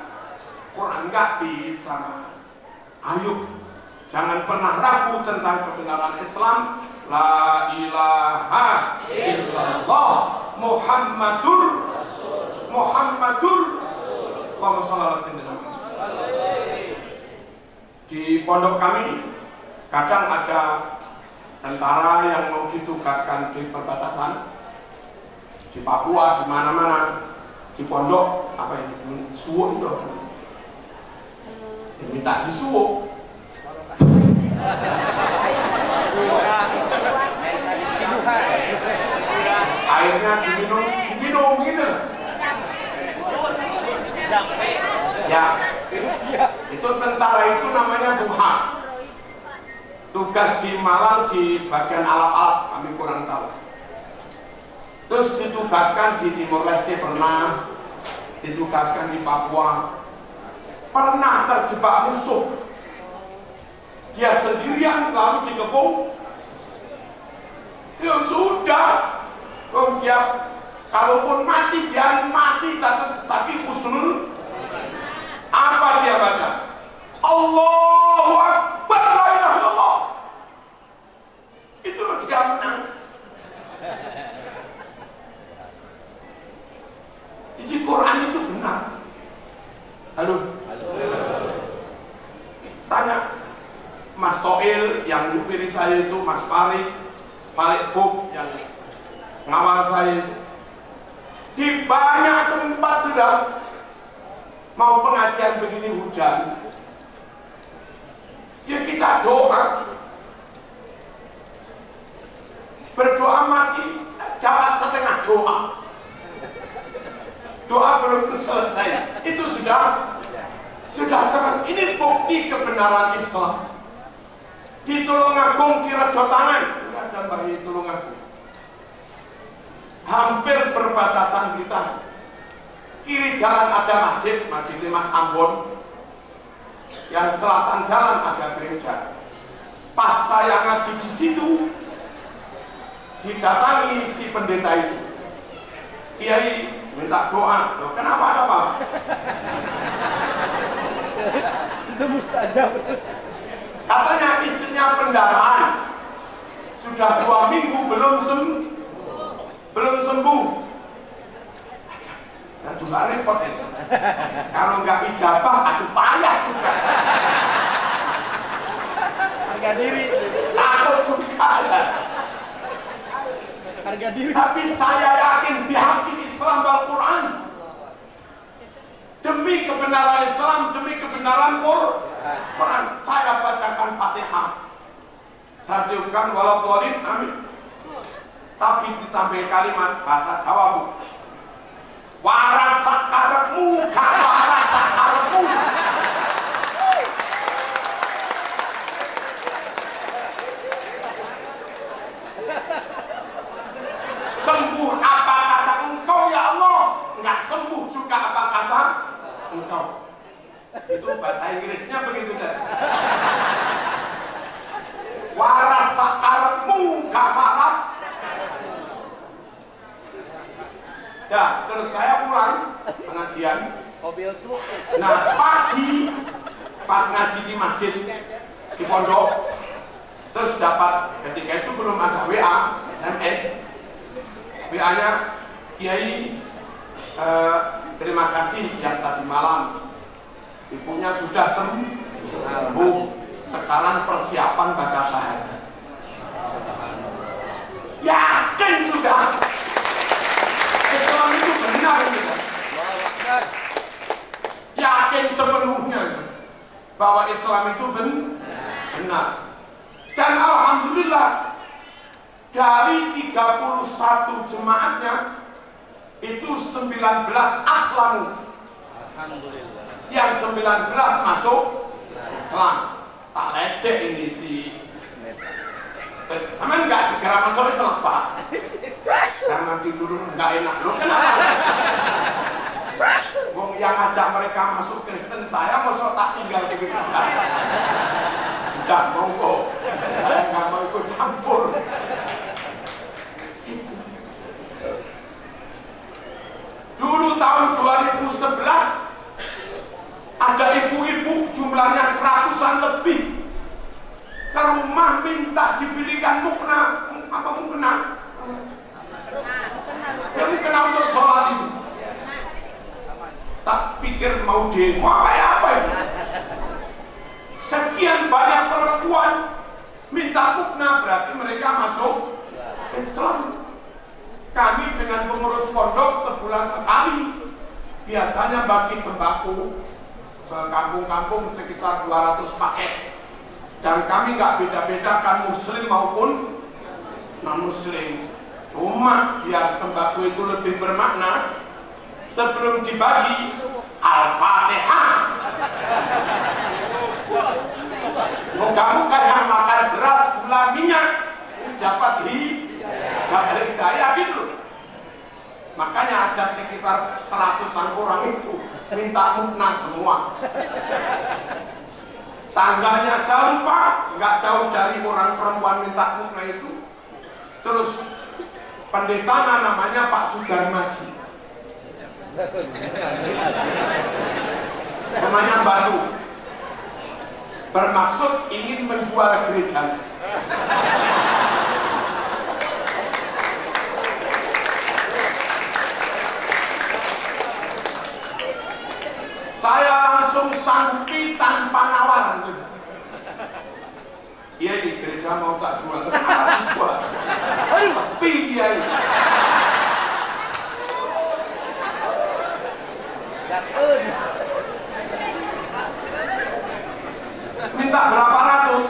Quran, nggak bisa, Mas. Ayo, jangan pernah ragu tentang kebenaran Islam. La ilaha illallah Muhammadur Allahumma shalli ala sayyidina Muhammad. Di pondok kami kadang ada tentara yang mau ditugaskan di perbatasan, di Papua, di mana-mana, di pondok apa ini, suwuk itu, minta disuwuk. Airnya diminum gitu. Ya, itu tentara itu namanya duha. Tugas di Malang di bagian alat-alat, kami kurang tahu. Terus ditugaskan di Timor Leste pernah, ditugaskan di Papua. pernah terjebak musuh, dia sendirian lalu dikepung, ya sudah, dia kalaupun mati biarin mati, tapi husnul. Apa dia baca? Allahu Akbar, la ilaha illallah. Itu loh dia menang. Jadi Quran itu benar. Halo. Tanya Mas Toil yang nyupiri saya itu, Mas Farid, Farid Buk yang ngawal saya itu, di banyak tempat sudah mau pengajian begini hujan, ya kita doa, berdoa masih dapat setengah doa, doa belum selesai, itu sudah terang. Ini bukti kebenaran Islam. Di Tulungagung, di Rejo Tangan, ada Mbah Tulungagung, hampir perbatasan kita. Kiri jalan ada masjid Mas Ambon, yang selatan jalan ada gereja. Pas saya ngaji di situ, didatangi si pendeta itu, Kiai minta doa. Loh, kenapa, ada apa? Itu mustajab. Katanya istrinya pendarahan, sudah 2 minggu belum sembuh. Saya juga repot itu. Kalau nggak ijabah, aduh payah juga. Harga diri. Takut juga ya. Harga diri. Tapi saya yakin bihaqi Islam dan Quran. Demi kebenaran Islam, demi kebenaran Quran, saya bacakan Fatihah. Saya tiupkan walau dhalin, amin. Tapi ditambah kalimat bahasa Jawa, Bu. Waras sakarepmu, gak waras sakarepmu. Sembuh apa kata engkau ya Allah, nggak sembuh juga apa kata engkau. Itu bahasa Inggrisnya begitu saja. Waras sakarepmu, gak waras. Ya, terus saya pulang pengajian. Nah, pagi pas ngaji di masjid di pondok, terus dapat, ketika itu belum ada WA, SMS. WA-nya, Kiai, terima kasih yang tadi malam ibunya sudah sembuh, sekarang persiapan baca syahadat. Yakin sudah Islam itu benar gitu. Yakin sepenuhnya bahwa Islam itu benar. Dan alhamdulillah dari 31 jemaatnya itu 19 aslamu. Alhamdulillah. Yang 19 masuk Islam. Tak ledek ini si sama nggak segera masuk Islam, Pak. Saya nanti dulu nggak enak loh, kenapa? Wong yang ngajak mereka masuk Kristen, saya mau tak tinggal begitu saja. Sudah monggo, saya nggak mau ikut campur. Itu. Dulu tahun 2011 ada ibu-ibu jumlahnya 100-an lebih ke rumah minta dibelikan mukena, apa mukena? Ya mukena untuk sholat itu. Tak pikir mau demo apa itu. Sekian banyak perempuan minta mukena, berarti mereka masuk Islam. Kami dengan pengurus pondok sebulan sekali biasanya bagi sembako ke kampung-kampung sekitar 200 paket. Dan kami nggak beda-bedakan muslim maupun non-muslim. Cuma biar sembako itu lebih bermakna, sebelum dibagi Al-Fatihah. Moga-moga yang makan beras, gula, minyak dapat hidayah gitu loh. Makanya ada sekitar 100-an orang itu minta mukna semua. Tangganya saya lupa, nggak jauh dari orang perempuan minta mukna itu. Terus pendetanya namanya Pak Sudarmaji, namanya Batu, bermaksud ingin menjual gereja. Saya langsung sanggupi tanpa nawar. Iya, di gereja mau tak jual, kenapa dijual? Sepi dia ini. Minta berapa ratus?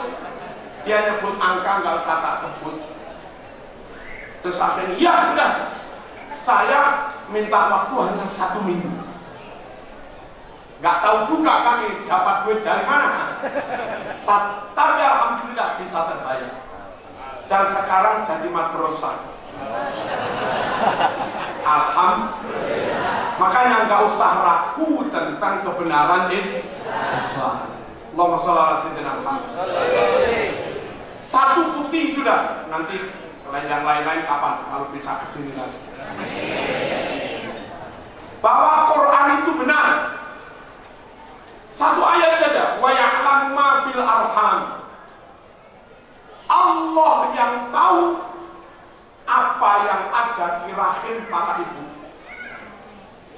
Dia nyebut angka, nggak usah tak sebut. Terus akhirnya, ya udah, saya minta waktu hanya 1 minggu. Nggak tahu juga kami dapat duit dari mana. Tapi alhamdulillah bisa terbayar. Dan sekarang jadi madrasah. Alhamdulillah. Makanya nggak usah ragu tentang kebenaran Islam. Allahumma sholli ala sayyidina Muhammad. Satu putih sudah. Nanti yang lain-lain kapan kalau bisa kesini lagi. Bahwa Quran itu benar. Satu ayat saja, wa ya'lamu ma fil arham. Allah yang tahu apa yang ada di rahim para ibu.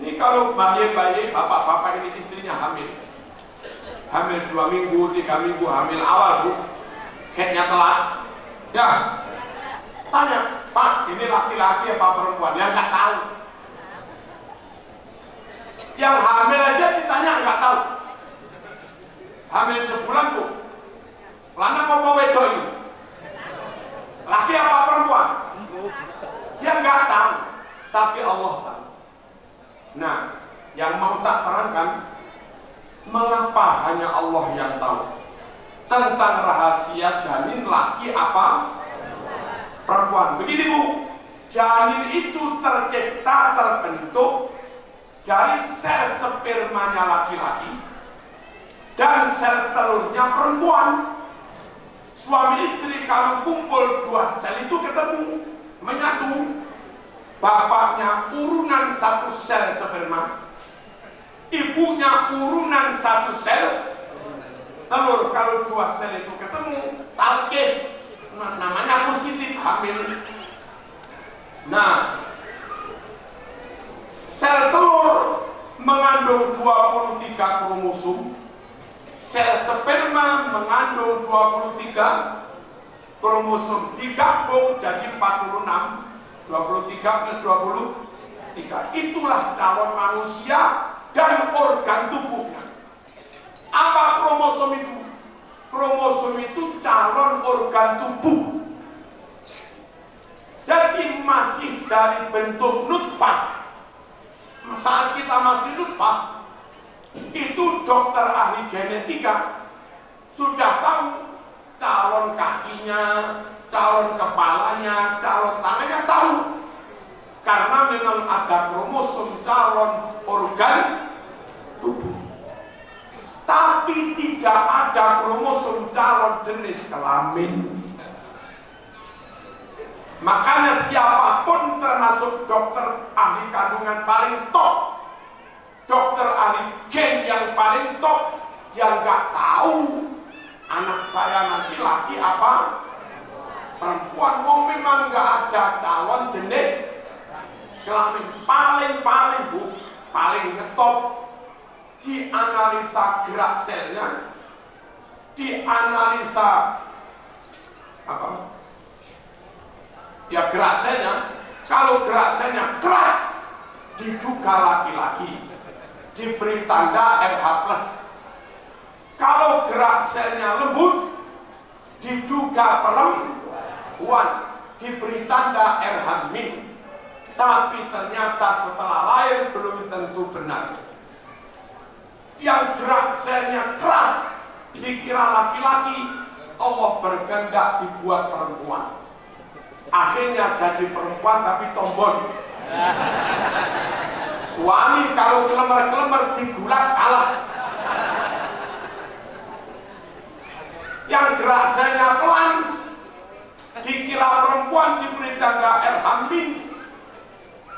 Ini kalau bayi-bayi, bapak-bapak ini istrinya hamil. Hamil 2 minggu, 3 minggu, hamil awal bu. Headnya telat. Ya, tanya, Pak, ini laki-laki apa perempuan? Yang nggak tahu. Yang hamil aja ditanya nggak tahu. Hamil sebulan bu, lanang apa wedok ini? Laki apa perempuan? Dia nggak tahu, tapi Allah tahu. Nah, yang mau tak terangkan, mengapa hanya Allah yang tahu tentang rahasia janin laki apa perempuan? Begini bu, janin itu tercipta, terbentuk dari sel spermanya laki-laki dan sel telurnya perempuan. Suami istri kalau kumpul 2 sel itu ketemu, menyatu. Bapaknya urunan 1 sel sperma, ibunya urunan 1 sel telur. Kalau 2 sel itu ketemu, talqin, namanya positif, hamil. Nah, sel telur mengandung 23 kromosom. Sel sperma mengandung 23 kromosom, digabung jadi 46. 23 plus 23. Itulah calon manusia dan organ tubuhnya. Apa kromosom itu? Kromosom itu calon organ tubuh. Jadi masih dari bentuk nutfah. Saat kita masih nutfah, itu dokter ahli genetika sudah tahu calon kakinya, calon kepalanya, calon tangannya tahu. Karena memang ada kromosom calon organ tubuh. Tapi tidak ada kromosom calon jenis kelamin. Makanya siapapun termasuk dokter ahli kandungan paling top, dokter ahli gen yang paling top, yang nggak tahu anak saya nanti laki apa perempuan, wong memang nggak ada calon jenis kelamin. Paling bu, paling ngetop dianalisa gerak selnya, dianalisa apa? Ya gerak selnya. Kalau gerak selnya keras, diduga laki-laki, diberi tanda RH+. Kalau gerak selnya lembut, diduga perempuan, diberi tanda RH-. Tapi ternyata setelah lahir belum tentu benar. Yang gerak selnya keras, dikira laki-laki, Allah berkehendak dibuat perempuan. Akhirnya jadi perempuan tapi tomboy. Suami kalau kelemer-kelemer digulat kalah. Yang gerak saya pelan dikira perempuan diberi tanda erhamin,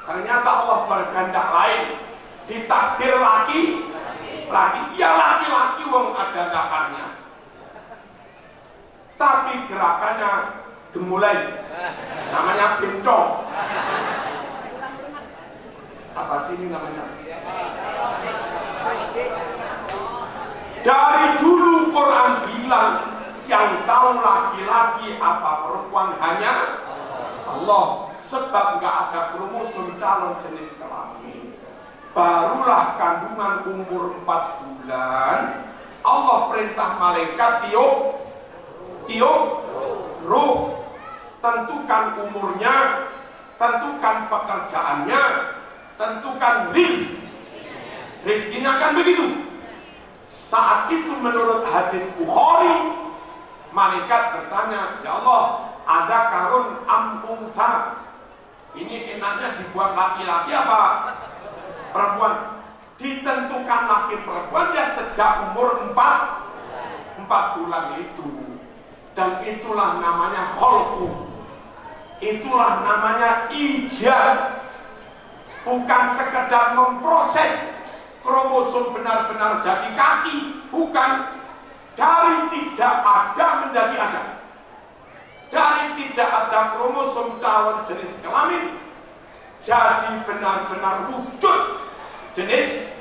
ternyata Allah berkehendak lain, ditakdir laki, ya laki-laki wong ada zakarnya, tapi gerakannya gemulai, namanya bencong. Apa sih ini namanya? Dari dulu Quran bilang yang tahu laki-laki apa perempuan hanya Allah, sebab nggak ada kromosom calon jenis kelamin. Barulah kandungan umur 4 bulan Allah perintah malaikat tiup ruh, tentukan umurnya, tentukan pekerjaannya, tentukan rizkinya, kan begitu. Saat itu menurut hadis Bukhari, malaikat bertanya, ya Allah, ada karun unta, ini enaknya dibuat laki-laki apa perempuan? Ditentukan laki perempuan ya sejak umur 4 bulan itu. Dan itulah namanya kholqu, itulah namanya ijab. Bukan sekedar memproses kromosom benar-benar jadi kaki, bukan. Dari tidak ada menjadi ada, dari tidak ada kromosom calon jenis kelamin jadi benar-benar wujud jenis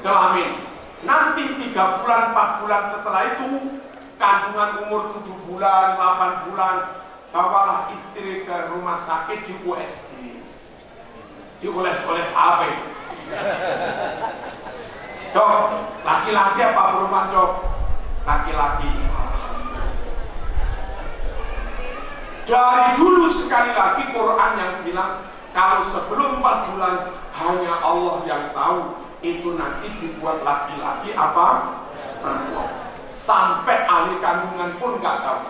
kelamin. Nanti 3 bulan 4 bulan setelah itu, kandungan umur 7 bulan 8 bulan, bawalah istri ke rumah sakit di USG, dioles-oles HP. Dok, laki-laki apa perempuan dok? Laki-laki. Dari dulu sekali lagi Quran yang bilang kalau sebelum 4 bulan hanya Allah yang tahu, itu nanti dibuat laki-laki apa perempuan. Sampai ahli kandungan pun nggak tahu.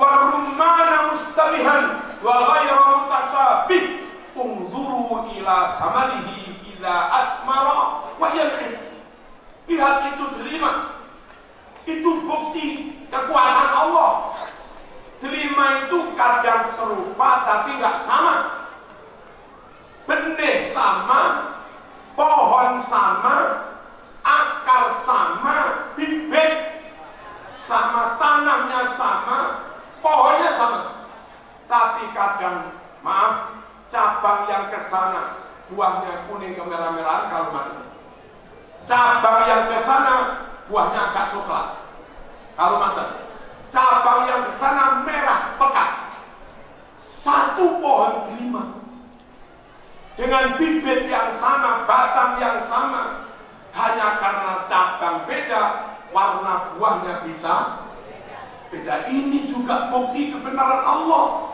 Wa rumana mustabihan wa ghayra mutasabih unzuru ila thamarihi idza asmara wa yan'im. Lihat itu delima, itu bukti kekuasaan Allah. Delima itu kadang serupa tapi nggak sama. Benih sama, pohon sama, akar sama, bibit sama, tanahnya sama, pohonnya sama. Tapi kadang, maaf, cabang yang ke sana buahnya kuning kemerah-merahan kalau mati. Cabang yang ke sana buahnya agak coklat kalau matang. Cabang yang ke sana merah pekat. Satu pohon delima dengan bibit yang sama, batang yang sama, hanya karena cabang beda, warna buahnya bisa beda. Ini juga bukti kebenaran Allah.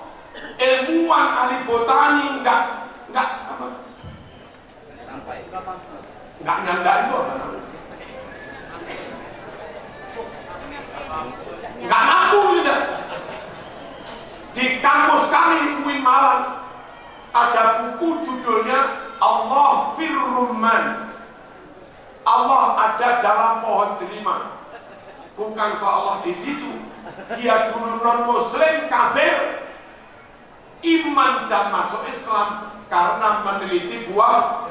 Ilmuwan ahli botani nggak apa? Nggak nyanda itu apa namanya? Nggak mampu juga. Di kampus kami UIN Malang ada buku judulnya Allah Firruman. Allah ada dalam pohon delima. Bukan kok Allah di situ. Dia dulu non Muslim, kafir, iman dan masuk Islam karena meneliti buah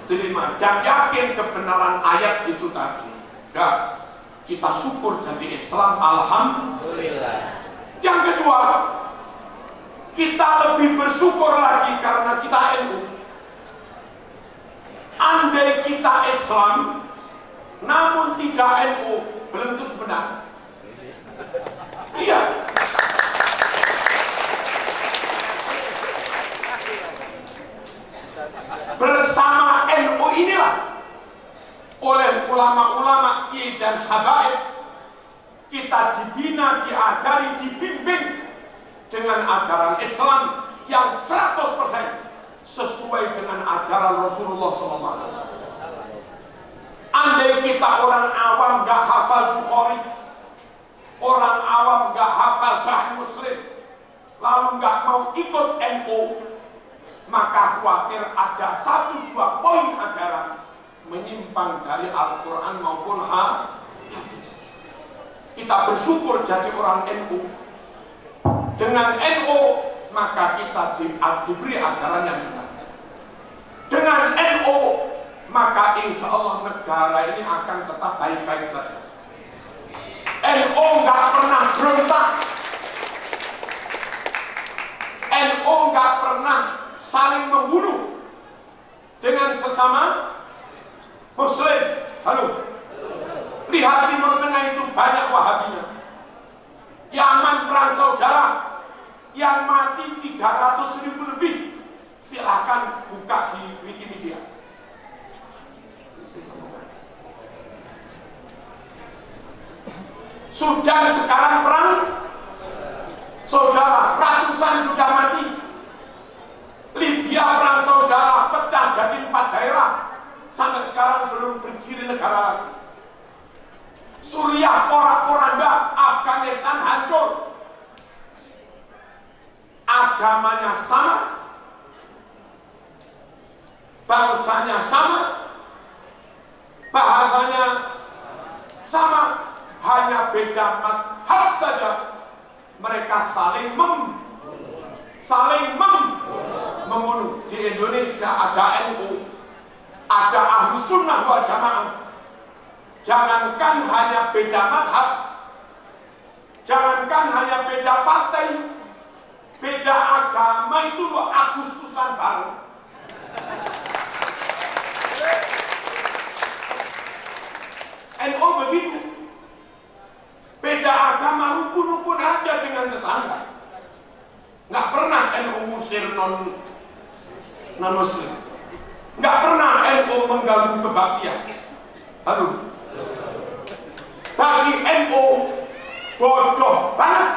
delima dan yakin kebenaran ayat itu tadi. Dan kita syukur jadi Islam, alhamdulillah. Yang kedua, kita lebih bersyukur lagi karena kita NU. Andai kita Islam namun tidak NU, belum tentu benar. Iya. Bersama NU inilah, oleh ulama-ulama kiai dan habaib, kita dibina, diajari, dibimbing dengan ajaran Islam yang 100% sesuai dengan ajaran Rasulullah SAW. Andai kita orang awam gak hafal Bukhari, orang awam gak hafal Sahih Muslim, lalu gak mau ikut NU, maka khawatir ada 1-2 poin ajaran menyimpang dari Al-Quran maupun hadis. Kita bersyukur jadi orang NU. Dengan NU maka kita diberi ajaran yang benar. Dengan NU maka insya Allah negara ini akan tetap baik-baik saja. NU nggak pernah berontak, NU nggak pernah saling membunuh dengan sesama Muslim. Halo, lihat Timur Tengah itu banyak Wahabinya. Yaman perang saudara yang mati 300.000 lebih. Silahkan buka di Wikimedia. Sudan sekarang perang saudara, ratusan sudah mati. Libya perang saudara, pecah jadi 4 daerah. Sampai sekarang belum berdiri negara lagi. Suriah porak-poranda, Afghanistan hancur. Agamanya sama, bangsanya sama, bahasanya sama, hanya beda mazhab saja. Mereka saling membunuh. Di Indonesia ada NU, ada Ahlus Sunnah wal Jamaah. Jangankan hanya beda mazhab, jangankan hanya beda partai, beda agama itu loh Agustusan baru. NU begitu. Beda agama rukun-rukun aja dengan tetangga. Nggak pernah NU musir non-muslim. Nggak pernah NU mengganggu kebaktian. Aduh. Bagi NU bodoh banget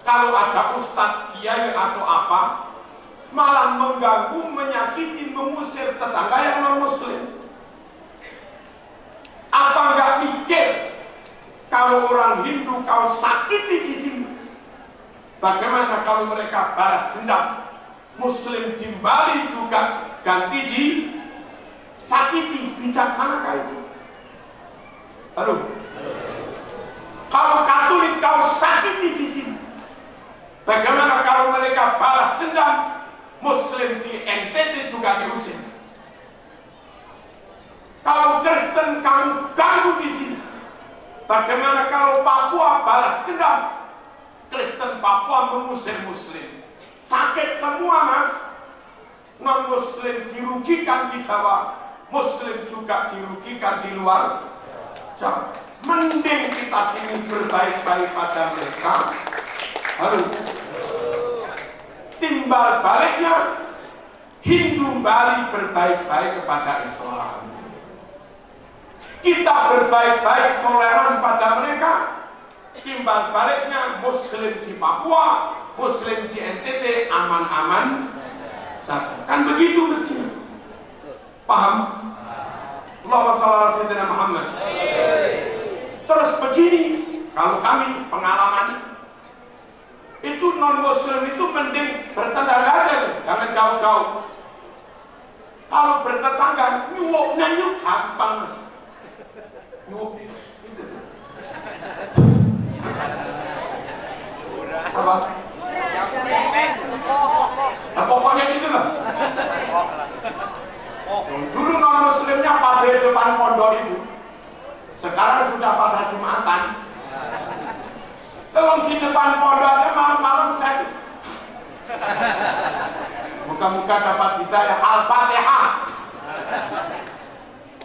kalau ada ustadz, kiai atau apa malah mengganggu, menyakiti, mengusir tetangga yang non-muslim. Apa nggak mikir kalau orang Hindu kau sakiti di sini, bagaimana kalau mereka balas dendam? Muslim di Bali juga ganti di sakiti, bijaksana kah itu? Aduh. Kalau Katolik kau sakiti di sini, bagaimana kalau mereka balas dendam? Muslim di NTT juga diusir. Kalau Kristen kamu ganggu di sini, bagaimana kalau Papua balas dendam? Kristen Papua mengusir Muslim. Sakit semua mas. Non-Muslim dirugikan di Jawa, Muslim juga dirugikan di luar Jawa. Mending kita sini berbaik-baik pada mereka. Halo. Timbal baliknya Hindu Bali berbaik-baik kepada Islam. Kita berbaik-baik toleran pada mereka. Timbal baliknya Muslim di Papua, Muslim di NTT aman-aman saja. Kan begitu mestinya. Paham? Allahumma shalli ala sayyidina Muhammad. Terus begini, kalau kami pengalaman itu non-Muslim itu mending bertetangga aja, jangan jauh-jauh. Kalau bertetangga nyuwuk gampang mas. Nyuwuk apa? Nah, pokoknya gitu lah. Dulu non-Muslimnya pada depan pondok itu, sekarang sudah pada Jumatan. Kalau di depan pondoknya malam-malam saya muka-muka dapat hidayah Al-Fatihah.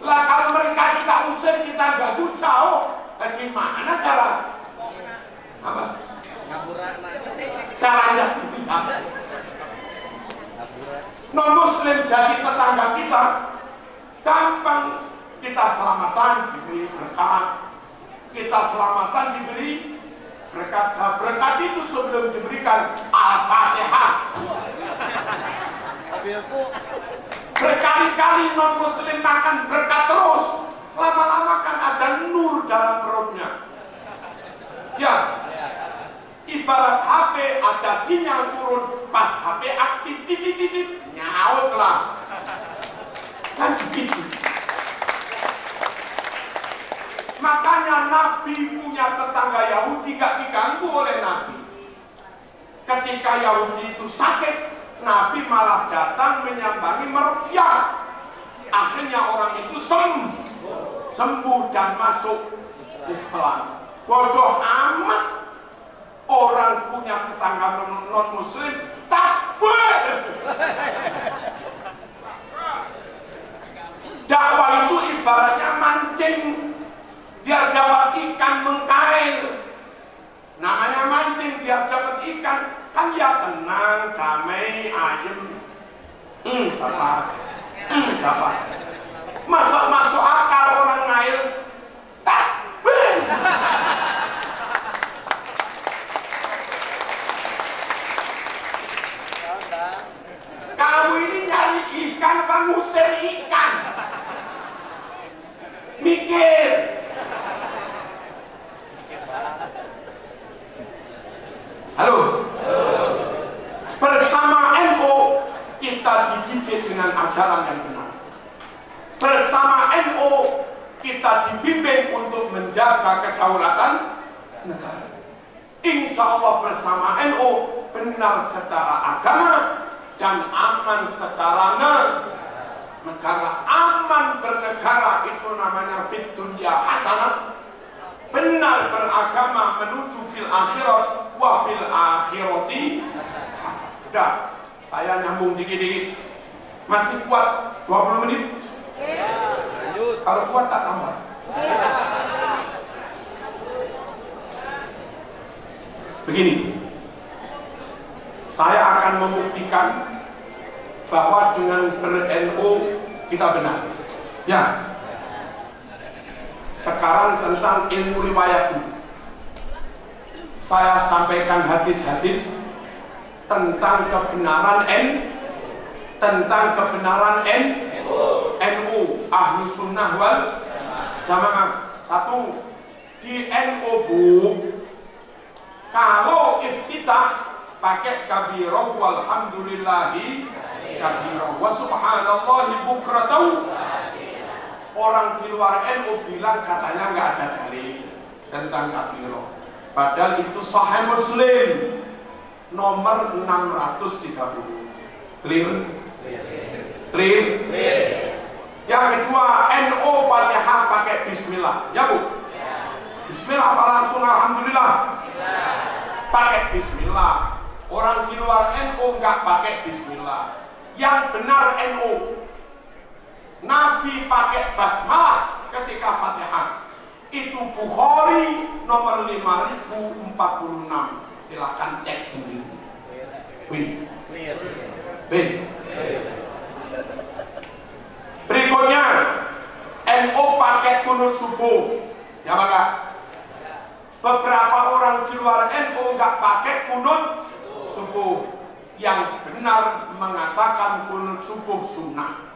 Lah kalau mereka kita usir, kita ganggu jauh, gimana cara? Apa? Caranya non-Muslim jadi tetangga kita, gampang. Kita selamatan diberi berkah, kita selamatan diberi berkat. Nah, berkat itu sebelum diberikan Al-Fatihah. Berkali-kali non-Muslim makan berkat terus, lama-lama kan ada nur dalam perutnya. Ya, ibarat HP ada ada sinyal turun, pas HP aktif, titit, nyaut lah. Kan begitu. Makanya Nabi punya tetangga Yahudi gak diganggu oleh Nabi. Ketika Yahudi itu sakit, Nabi malah datang menyambangi meruqyah. Akhirnya orang itu sembuh dan masuk Islam. Bodoh amat orang punya tetangga non muslim takbir. Dakwah itu ibaratnya mancing biar dapat ikan mengkail. Namanya mancing biar dapat ikan, kan ya tenang, damai, ayem. Dapat. Masuk akal orang ngail takbir. Kamu ini nyari ikan apa ngusir ikan? Mikir. Halo. Bersama NU kita dididik dengan ajaran yang benar. Bersama NU kita dibimbing untuk menjaga kedaulatan negara. Insya Allah bersama NU benar secara agama dan aman secara negara. Aman bernegara itu namanya fit dunya hasanah. Benar beragama menuju fil akhirat wa fil akhirati hasanah. Udah, saya nyambung dikit-dikit. Masih kuat 20 menit? Lanjut. Kalau kuat tak tambah. Begini, saya akan membuktikan bahwa dengan ber-NU kita benar. Ya. Sekarang tentang ilmu riwayat dulu. Saya sampaikan hadis-hadis tentang kebenaran NU, ahlu sunnah wal jamaah. Satu, di NU bu, kalau iftitah pakai kabirah walhamdulillahi kabirah wa subhanallahi bukratan. Orang di luar NU bilang katanya nggak ada dalil tentang kabirah, padahal itu Sahih Muslim nomor 630. Clear? Yang kedua, NU Fatihah pakai bismillah, ya Bu? Bismillah apa langsung alhamdulillah? Pakai bismillah. Orang di luar NU nggak pakai bismillah. Yang benar NU, Nabi pakai basmalah ketika Fatihah. Itu Bukhari nomor 5046. Silahkan cek sendiri. Berikutnya, NU pakai kunut subuh, ya Pak. Beberapa orang di luar NU nggak pakai kunut subuh. Yang benar mengatakan kunut subuh sunnah.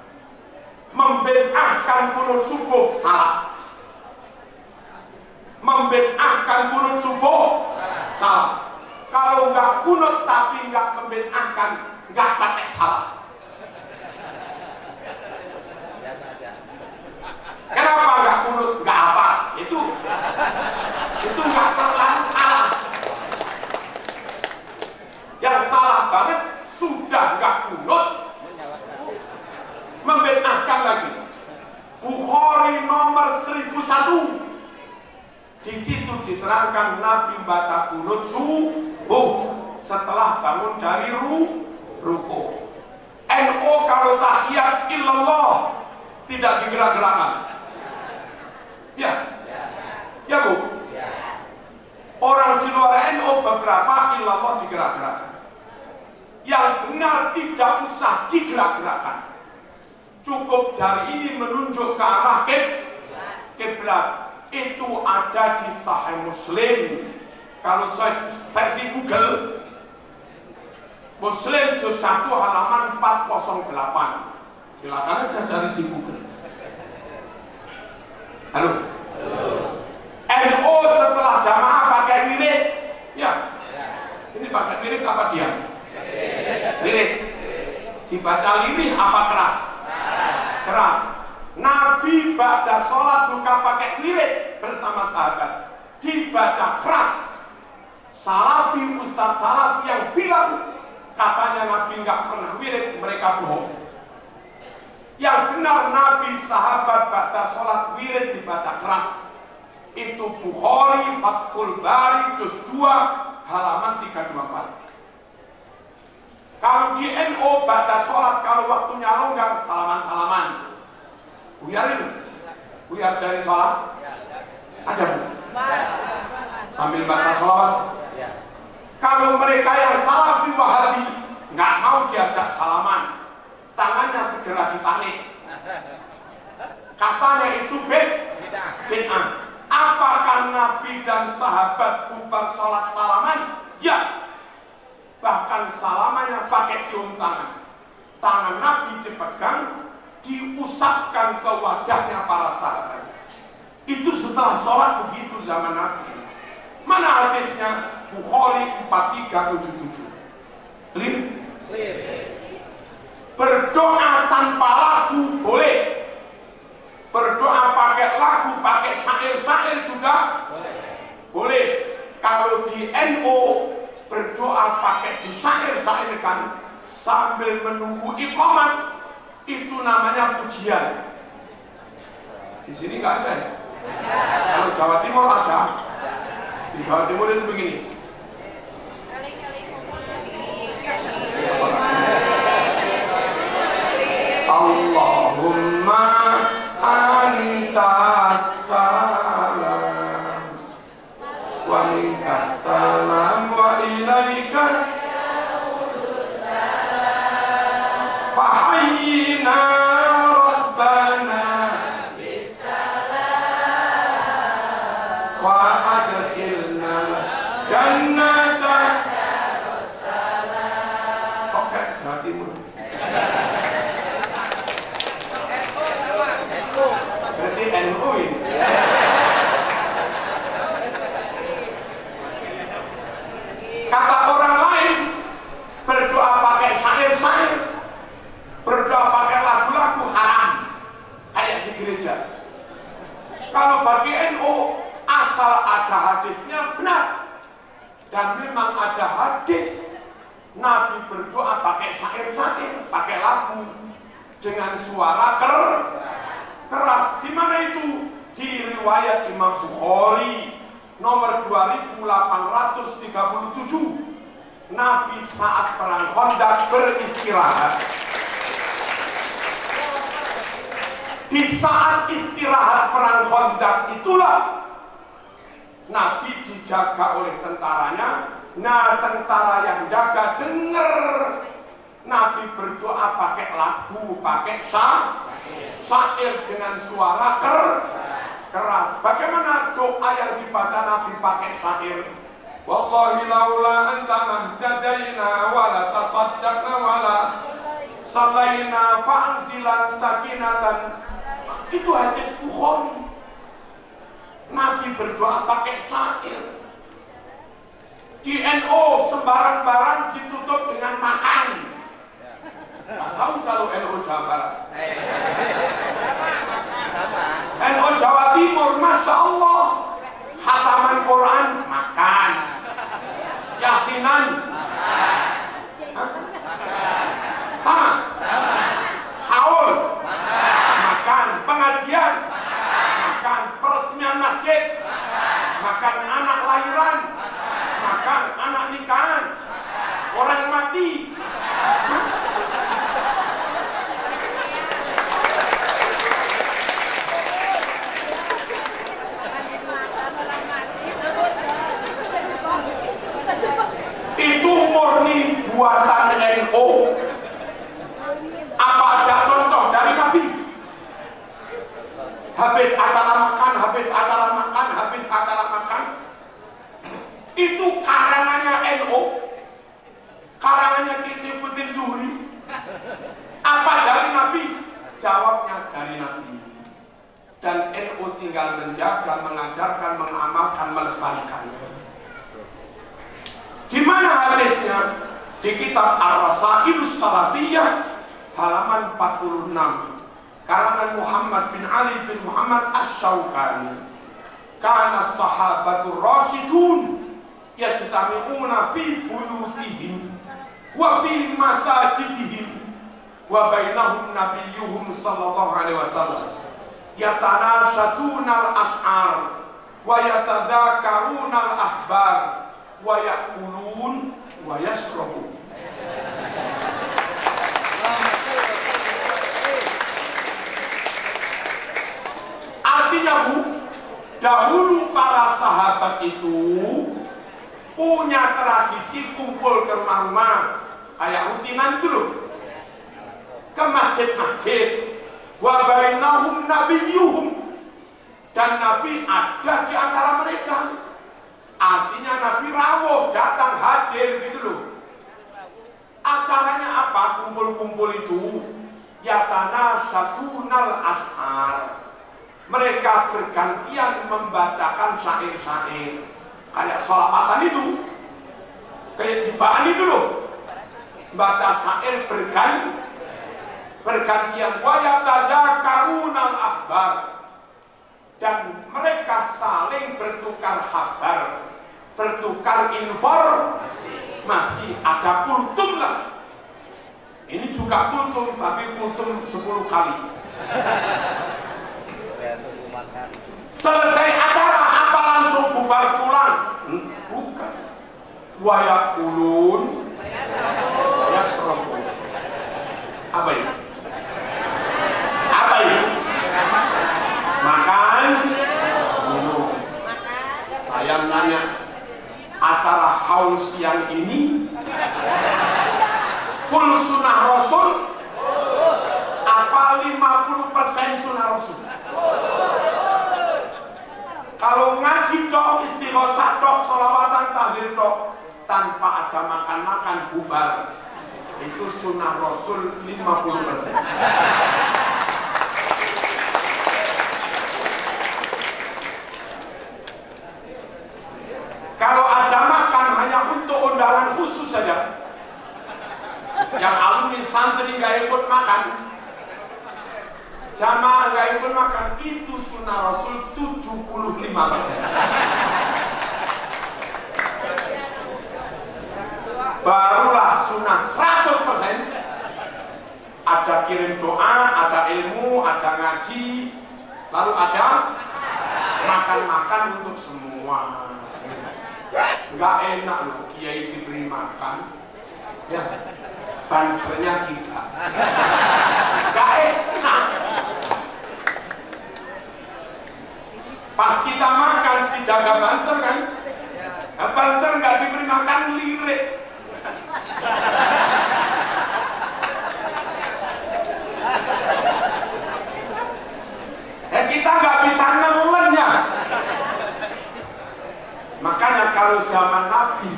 Membid'ahkan kunut subuh salah. Membid'ahkan kunut subuh salah. Kalau nggak kunut tapi nggak membid'ahkan, nggak pakai salah. Kenapa nggak kunut? Nggak apa? Itu nggak terlalu salah. Yang salah banget sudah nggak kunut, membid'ahkan lagi. Bukhari nomor 1001. Di situ diterangkan Nabi baca kunut subuh setelah bangun dari ruku. NU kalau tahiyat illallah tidak digerak-gerakkan. Ya. Ya Bu. Orang di luar NU beberapa illallah digerak-gerakkan. Yang benar tidak usah digerak-gerakkan. Cukup jari ini menunjuk ke arah kiblat. Itu ada di Sahih Muslim. Kalau versi Google, Muslim juz 1 halaman 408. Silakan aja cari di Google. Halo. NU setelah jamaah pakai wirid, ya. Ini pakai wirid apa Dibaca lirih apa keras? Keras. Nabi ba'da sholat juga pakai wirid bersama sahabat, dibaca keras. Salafi, Ustaz Salafi yang bilang katanya Nabi nggak pernah wirid, mereka bohong. Yang benar Nabi sahabat ba'da sholat wirid dibaca keras. Itu Bukhari Fathul Bari juz 2 halaman 324. Kalau di NU ba'da sholat kalau waktunya longgar salaman-salaman. Buyar itu? Buyar dari sholat? Ada bu? Sambil baca sholat. Kalau mereka yang Salafi Wahabi nggak mau diajak salaman, tangannya segera ditarik. Katanya itu bid'ah. Apakah Nabi dan sahabat bubar sholat salaman? Ya. Bahkan salamannya pakai cium tangan. Tangan Nabi dipegang, diusapkan ke wajahnya para sahabat. Itu setelah sholat begitu zaman Nabi. Mana hadisnya? Bukhari 4377. Clear? Berdoa tanpa lagu boleh. Berdoa pakai lagu, pakai syair-syair juga boleh. Kalau di NU berdoa pakai disyair-syairkan sambil menunggu iqamat, itu namanya pujian. Di sini nggak ada ya? Kalau Jawa Timur ada. Di Jawa Timur itu begini. Allahumma antas salam wa minkas salam wa ilaika fahayyina rabbana bisalam wa adkhilna jannata darussalam. Oke, Jawa Timur. Berarti NU ini. Kata orang lain, berdoa pakai syair-syair, berdoa pakai lagu-lagu haram, kayak di gereja. Kalau bagi NU, asal ada hadisnya benar. Dan memang ada hadis Nabi berdoa pakai syair-syair, pakai lagu dengan suara keras. Di mana itu? Di riwayat Imam Bukhari nomor 2837. Nabi saat perang Khandaq beristirahat. Di saat istirahat perang Khandaq itulah Nabi dijaga oleh tentaranya. Nah, tentara yang jaga dengar Nabi berdoa pakai lagu, pakai syair dengan suara keras. Bagaimana doa yang dibaca Nabi pakai syair? Wallahi laula anta mahtadaina wala tasaddaqna wala sallaina fa'anzilan sakinatan. Itu hadis Bukhari. Nabi berdoa pakai syair. Di NU sembarang-barang ditutup dengan makan. Nggak tahu kalau NU Jawa Barat. NU Jawa Timur, Masya Allah, khataman Quran makan, yasinan sama, haul makan, pengajian makan, peresmian masjid makan, anak lahiran makan, anak nikahan, orang mati. Itu murni buatan NU. Apa ada contoh dari Nabi? Habis acara makan, habis acara makan, habis acara makan. Itu karangannya NU, karangannya Ki Saifuddin Zuhri. Apa dari Nabi? Jawabnya dari Nabi. Dan NU tinggal menjaga, mengajarkan, mengamalkan, melestarikannya. Di mana hadisnya? Di kitab Ar-Rasailus Salafiyah halaman 46, karangan Muhammad bin Ali bin Muhammad Asy-Syaukani. Kana sahabatur rasyidun yajtami'una fi buyutihim wa fi masajidihim wa bainahum nabiyyuhum sallallahu alaihi wasallam yatanashatuna al-as'ar wa yatadzakaruna al-akhbar wa ya'kulun wa yashrabun. Artinya Bu, dahulu para sahabat itu punya tradisi kumpul ke rumah-rumah kayak rutinan itu loh, ke masjid-masjid. Wa bainahum nabiyyuhum, dan Nabi ada di antara mereka. Artinya Nabi rawuh, datang, hadir gitu loh. Acaranya apa? Kumpul-kumpul itu yatanashatunal ashar, mereka bergantian membacakan syair-syair kayak sholawatan itu, kayak dibaan itu loh, baca syair bergantian. Wa yatadzakarunal akhbar, dan mereka saling bertukar kabar, bertukar informasi. Ada kultum lah, ini juga kultum, tapi kultum 10 kali. Selesai acara apa langsung bubar pulang? Bukan. Wa yaqulun yasrabun. Apa itu? Apa itu? Makan, minum. Saya nanya, acara haul siang ini full sunnah Rasul apa 50% sunnah Rasul? Kalau ngaji tok, istighosah tok, sholawatan, tahlil tok, tanpa ada makan-makan bubar, itu sunnah Rasul 50%. Kalau ada makan hanya untuk undangan khusus saja, yang alumni santri nggak ikut makan, jamaah nggak ikut makan, itu sunnah Rasul 75%. Barulah sunnah 100%. Ada kirim doa, ada ilmu, ada ngaji, lalu ada makan-makan untuk semua. Nggak enak loh kiai diberi makan, ya bansernya tidak. Nggak enak. Pas kita makan dijaga banser kan, banser nggak diberi makan lirik. Kita nggak bisa nelen ya. Makanya kalau zaman Nabi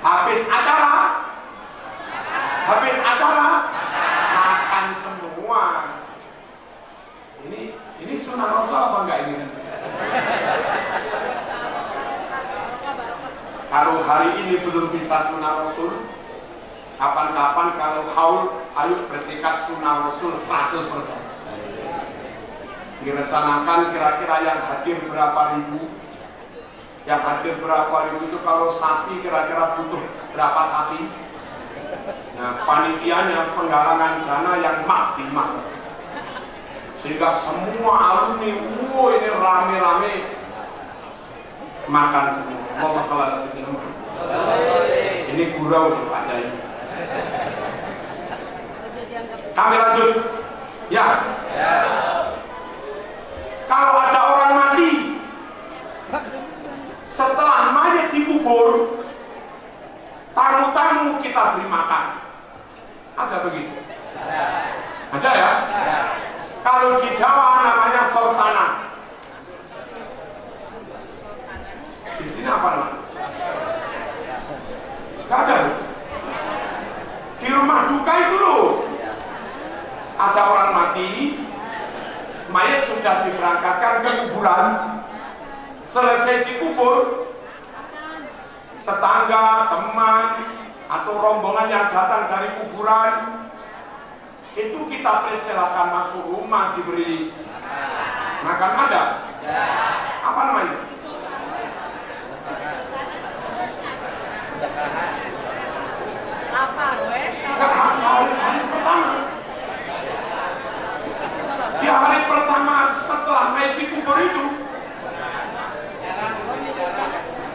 habis acara makan semua. Ini sunnah Rasul apa enggak ini? Kalau hari ini belum bisa sunnah Rasul, kapan-kapan kalau haul, ayo bertekad sunnah Rasul 100%. Direncanakan kira-kira yang hadir berapa ribu. Yang hadir berapa ribu itu, kalau sapi kira-kira butuh berapa sapi. Nah, panitianya penggalangan dana yang maksimal, sehingga semua alumni, ini rame-rame makan semua. Allahumma shalli ala sayyidina Muhammad. Ini gurau nih Pak Yai. Kami lanjut ya. Kalau ada orang mati, setelah mayat dikubur, tamu-tamu kita beri makan. Ada begitu? Ada ya? Kalau di Jawa namanya sortana. Di sini apa namanya? Gak ada. Di rumah duka itu loh, ada orang mati, mayat sudah diberangkatkan ke kuburan. Selesai dikubur, tetangga, teman, atau rombongan yang datang dari kuburan itu kita persilakan masuk rumah diberi makan ada? Apa namanya? Lapar, weh. Hari pertama. Di hari pertama setelah naik di kubur itu.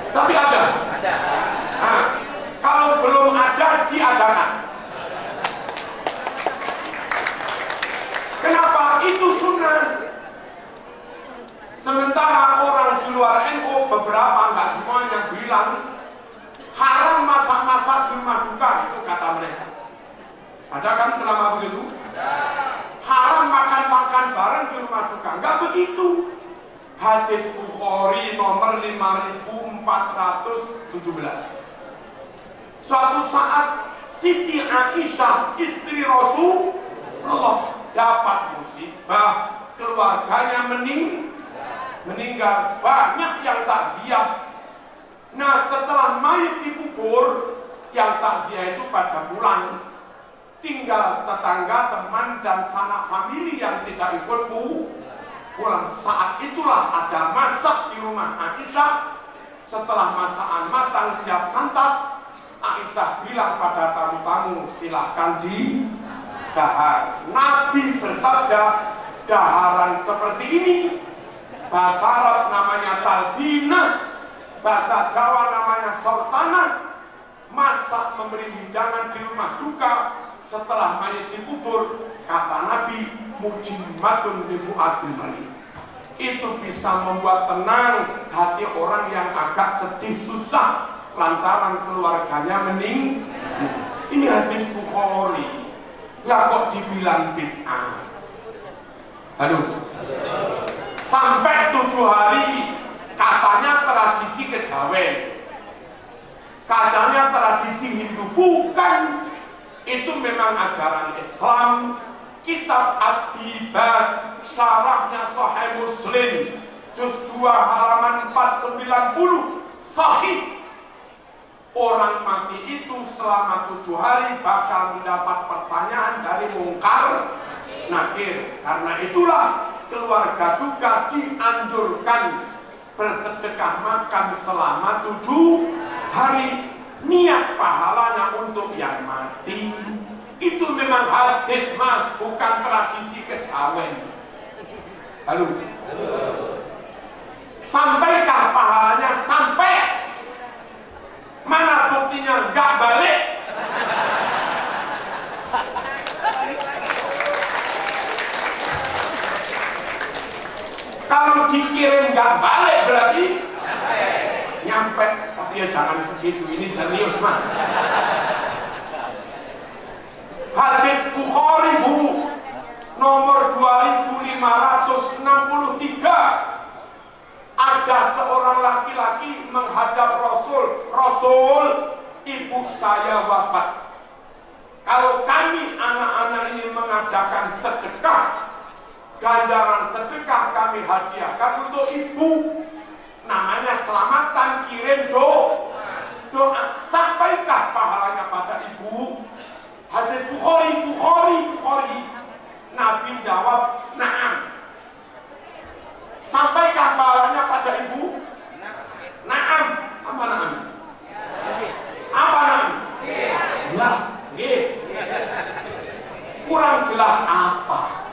Tapi ada. Nah, kalau belum ada diadakan. Kenapa? Itu sunnah. Sementara orang di luar NU beberapa, nggak semuanya bilang haram masak-masak di rumah duka, itu kata mereka. Ada kan ceramah begitu? Haram makan-makan bareng di rumah duka, nggak begitu. Hadis Bukhari nomor 5417. Suatu saat Siti Aisyah istri Rasulullah dapat musibah, keluarganya meninggal, banyak yang takziah. Nah, setelah mayat dikubur, yang takziah itu pada pulang, tinggal tetangga, teman, dan sanak famili yang tidak ikut pulang. Saat itulah ada masak di rumah Aisyah. Setelah masakan matang siap santap, Aisyah bilang pada tamu-tamu, silahkan didahar. Nabi bersabda, daharan seperti ini, bahasa Arab namanya talbina, bahasa Jawa namanya sultana. Masak memberi hidangan di rumah duka setelah mayat dikubur, kata Nabi, mujimmatun li fuadil malik. Itu bisa membuat tenang hati orang yang agak sedih susah lantaran keluarganya Ini hadis Bukhari. Lah kok dibilang bid'ah? Aduh. Sampai 7 hari katanya tradisi kejawen, katanya tradisi Hindu. Bukan, itu memang ajaran Islam. Kitab Ad-Dibat, syarahnya Sahih Muslim, juz 2 halaman 490, sahih. Orang mati itu selama 7 hari bakal mendapat pertanyaan dari mungkar nakir. Karena itulah keluarga duka dianjurkan bersedekah makan selama 7 hari. Niat pahalanya untuk yang mati. Itu memang hadis, mas, bukan tradisi kejawen. Halo. Sampaikah pahalanya? Sampai. Mana buktinya nggak balik? Kalau dikirim nggak balik berarti nyampe. Tapi ya jangan begitu, ini serius, mas. Hadis Bukhari, Bu, nomor 2563. Ada seorang laki-laki menghadap Rasul, ibu saya wafat. Kalau kami anak-anak ini mengadakan sedekah, ganjaran sedekah kami hadiahkan untuk ibu. Namanya selamatan, kirim doa. Sampaikah pahalanya pada ibu? Hadis Bukhari. Nabi jawab, na'am. Sampaikah pahalanya pada ibu? Na'am. Apa na'am? Apa na'am? Ya, kurang jelas apa?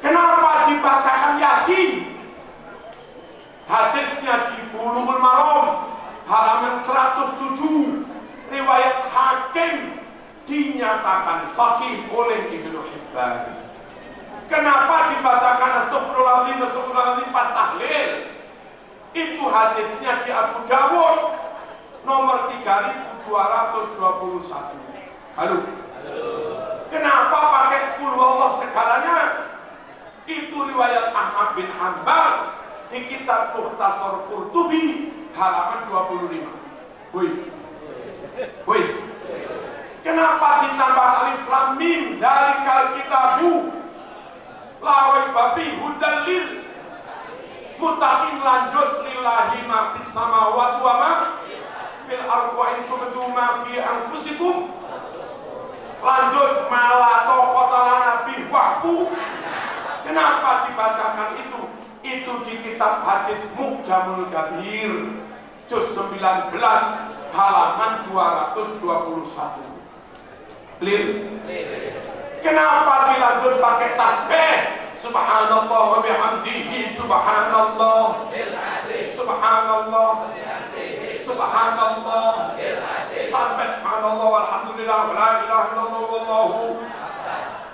Kenapa dibacakan Yasin? Hadisnya di Bulughul Maram halaman 107, riwayat Hakim, dinyatakan sahih oleh Ibnu Hibban. Kenapa dibacakan astagfirullahaladzim pas tahlil? Itu hadisnya di Abu Dawud nomor 3221. Halo. Kenapa pakai qul huwallah segalanya? Itu riwayat Ahmad bin Hanbal di kitab Mukhtasar Qurtubi halaman 25. Woi. Kenapa ditambah alif lam mim? Dzalikal kitabu la raiba fihi hudal lil muttaqin. Lanjut, lillahi ma fis samawati wa ma fil ardi wa in tubdu ma fi anfusikum Lanjut malah tokotalana bihwaku. Kenapa dibacakan itu? Itu di kitab hadis Mu'jamul Kabir juz 19 halaman 221. Clear? Kenapa dilanjut pakai tasbih? Subhanallah wa bihamdihi, subhanallah, subhanallah, subhanallah, sampai subhanallah walhamdulillah wa la ilaha illallah wallahu.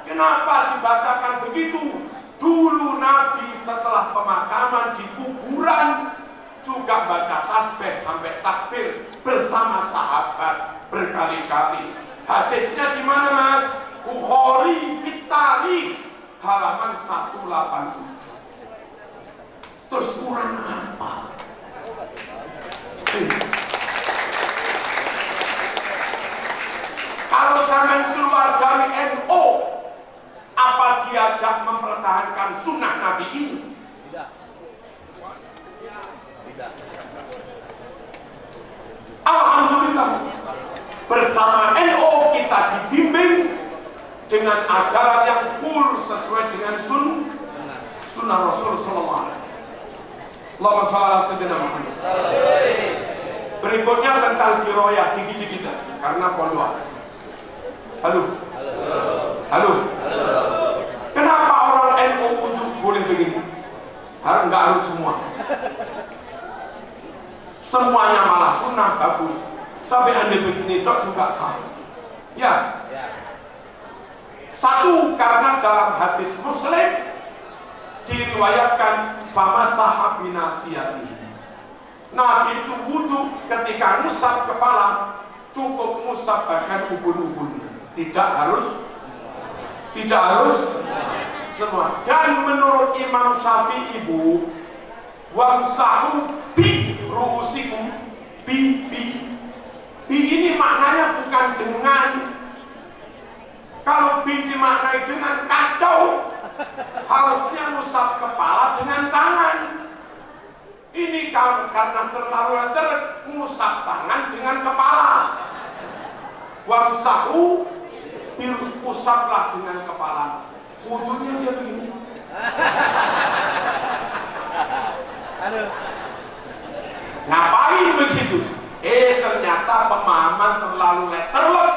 Kenapa dibacakan begitu? Dulu Nabi setelah pemakaman di kuburan juga baca tasbih sampai takbir bersama sahabat berkali-kali. Hadisnya di mana, Mas? Bukhari fit Tarikh halaman 187. Terus kurang apa? Kalau sampai keluar dari NU, apa diajak mempertahankan sunnah Nabi ini? Tidak. Tidak. Alhamdulillah, bersama NU kita dibimbing dengan ajaran yang full sesuai dengan sunnah Rasul Sallallahu Alaihi Wasallam. Allahumma shalli ala sayyidina Muhammad. Berikutnya tentang kiroyah dikit-dikit karena poluan. Halo. Halo. Kenapa orang NU untuk boleh begini? Nggak harus semua. Semuanya malah sunnah bagus. Tapi anda begini toh juga salah. Ya. Satu, karena dalam hadis Muslim diriwayatkan famasaha binasiyatihi. Nabi itu wudu ketika ngusap kepala cukup ngusap bagian ubun-ubunnya. Tidak harus semua. Dan menurut Imam Syafi'i, ibu, wamsahu bi ru'usikum, bi ini maknanya bukan dengan, kalau bi dimaknai dengan kacau, harusnya ngusap kepala dengan tangan. Ini karena terlalu ngusap tangan dengan kepala. Wamsahu, usaplah dengan kepala. Wudunya dia begini. Ngapain begitu? Ternyata pemahaman terlalu letterlock.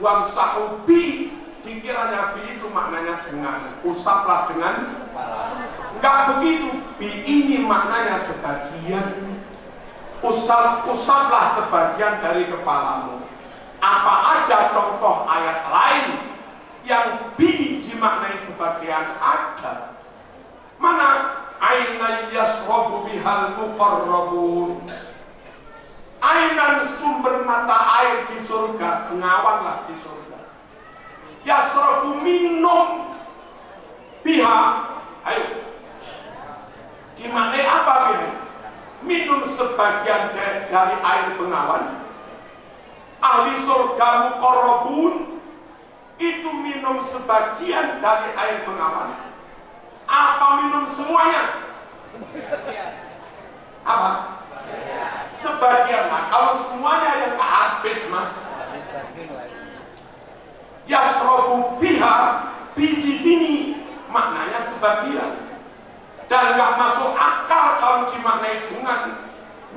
Wamsahu bi, dikira Nabi itu maknanya dengan usaplah dengan kepala. Enggak begitu. Bi ini maknanya sebagian. Usaplah sebagian dari kepalamu. Apa ada contoh ayat lain yang bi dimaknai sebagian? Ada. Mana? Aina yasrabu bihal muqarrabun. Ainan sumber mata air di surga, pengawanlah di surga. Yasrabu minum biha. Ayo. Dimaknai apa biha? Minum sebagian dari air pengawan. Ahli surga muqarrabun itu minum sebagian dari air pengawan. Apa minum semuanya? Apa? Sebagian. Nah, kalau semuanya yang habis, Mas. Yasrobu biha, bi di sini maknanya sebagian. Dan nggak masuk akal kalau dimaknai dengan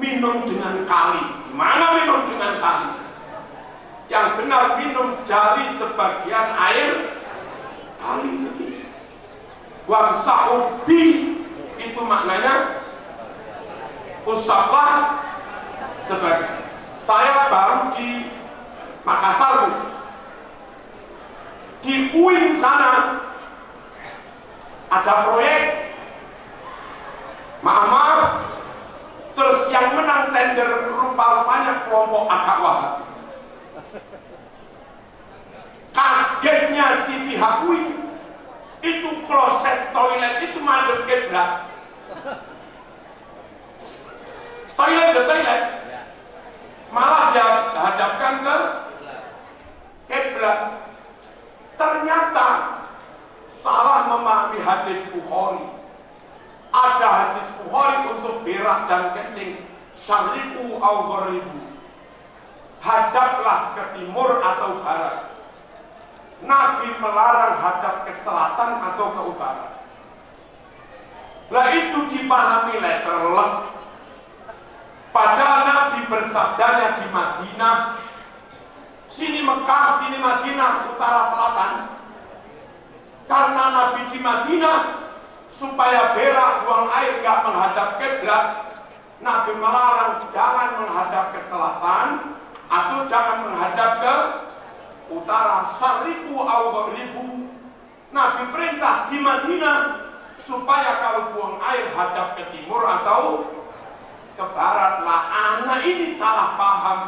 minum dengan kali. Gimana minum dengan kali? Yang benar minum dari sebagian air kali lebih. Wamsahu bi itu maknanya usaplah sebagian. Saya baru di Makassar, Bu. Di UIN sana ada proyek. Maaf, terus yang menang tender rupa-rupanya kelompok agak Wahabi. Kagetnya si pihak UIN, itu kloset toilet itu madep kiblat. Toilet malah dihadapkan ke kiblat. Ternyata salah memahami hadis Bukhari. Ada hadis Bukhari untuk berak dan kencing, syariqu au gharibu, hadaplah ke timur atau barat. Nabi melarang hadap ke selatan atau ke utara. Lah itu dipahami letterlek. Padahal Nabi bersabdanya di Madinah, sini Mekah, sini Madinah, utara selatan. Karena Nabi di Madinah supaya berak buang air nggak menghadap kiblat, Nabi melarang jangan menghadap ke selatan atau jangan menghadap ke utara. Sarifu au gharibu. Nabi perintah di Madinah supaya kalau buang air hadap ke timur atau ke barat. Lah anak ini salah paham,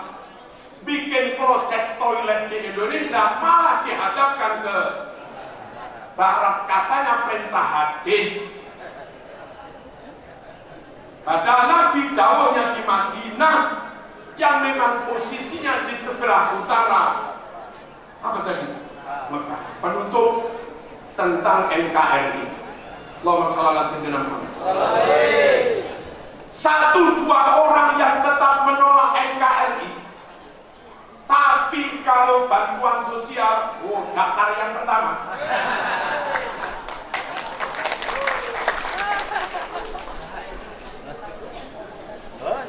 bikin kloset toilet di Indonesia malah dihadapkan ke barat, katanya perintah hadis. Padahal Nabi jauhnya di Madinah yang memang posisinya di sebelah utara. Apa tadi? Mekah. Penutup tentang NKRI. Allahumma shalli ala sayyidina Muhammad. Satu dua orang yang tetap menolak NKRI, tapi kalau bantuan sosial, daftar yang pertama.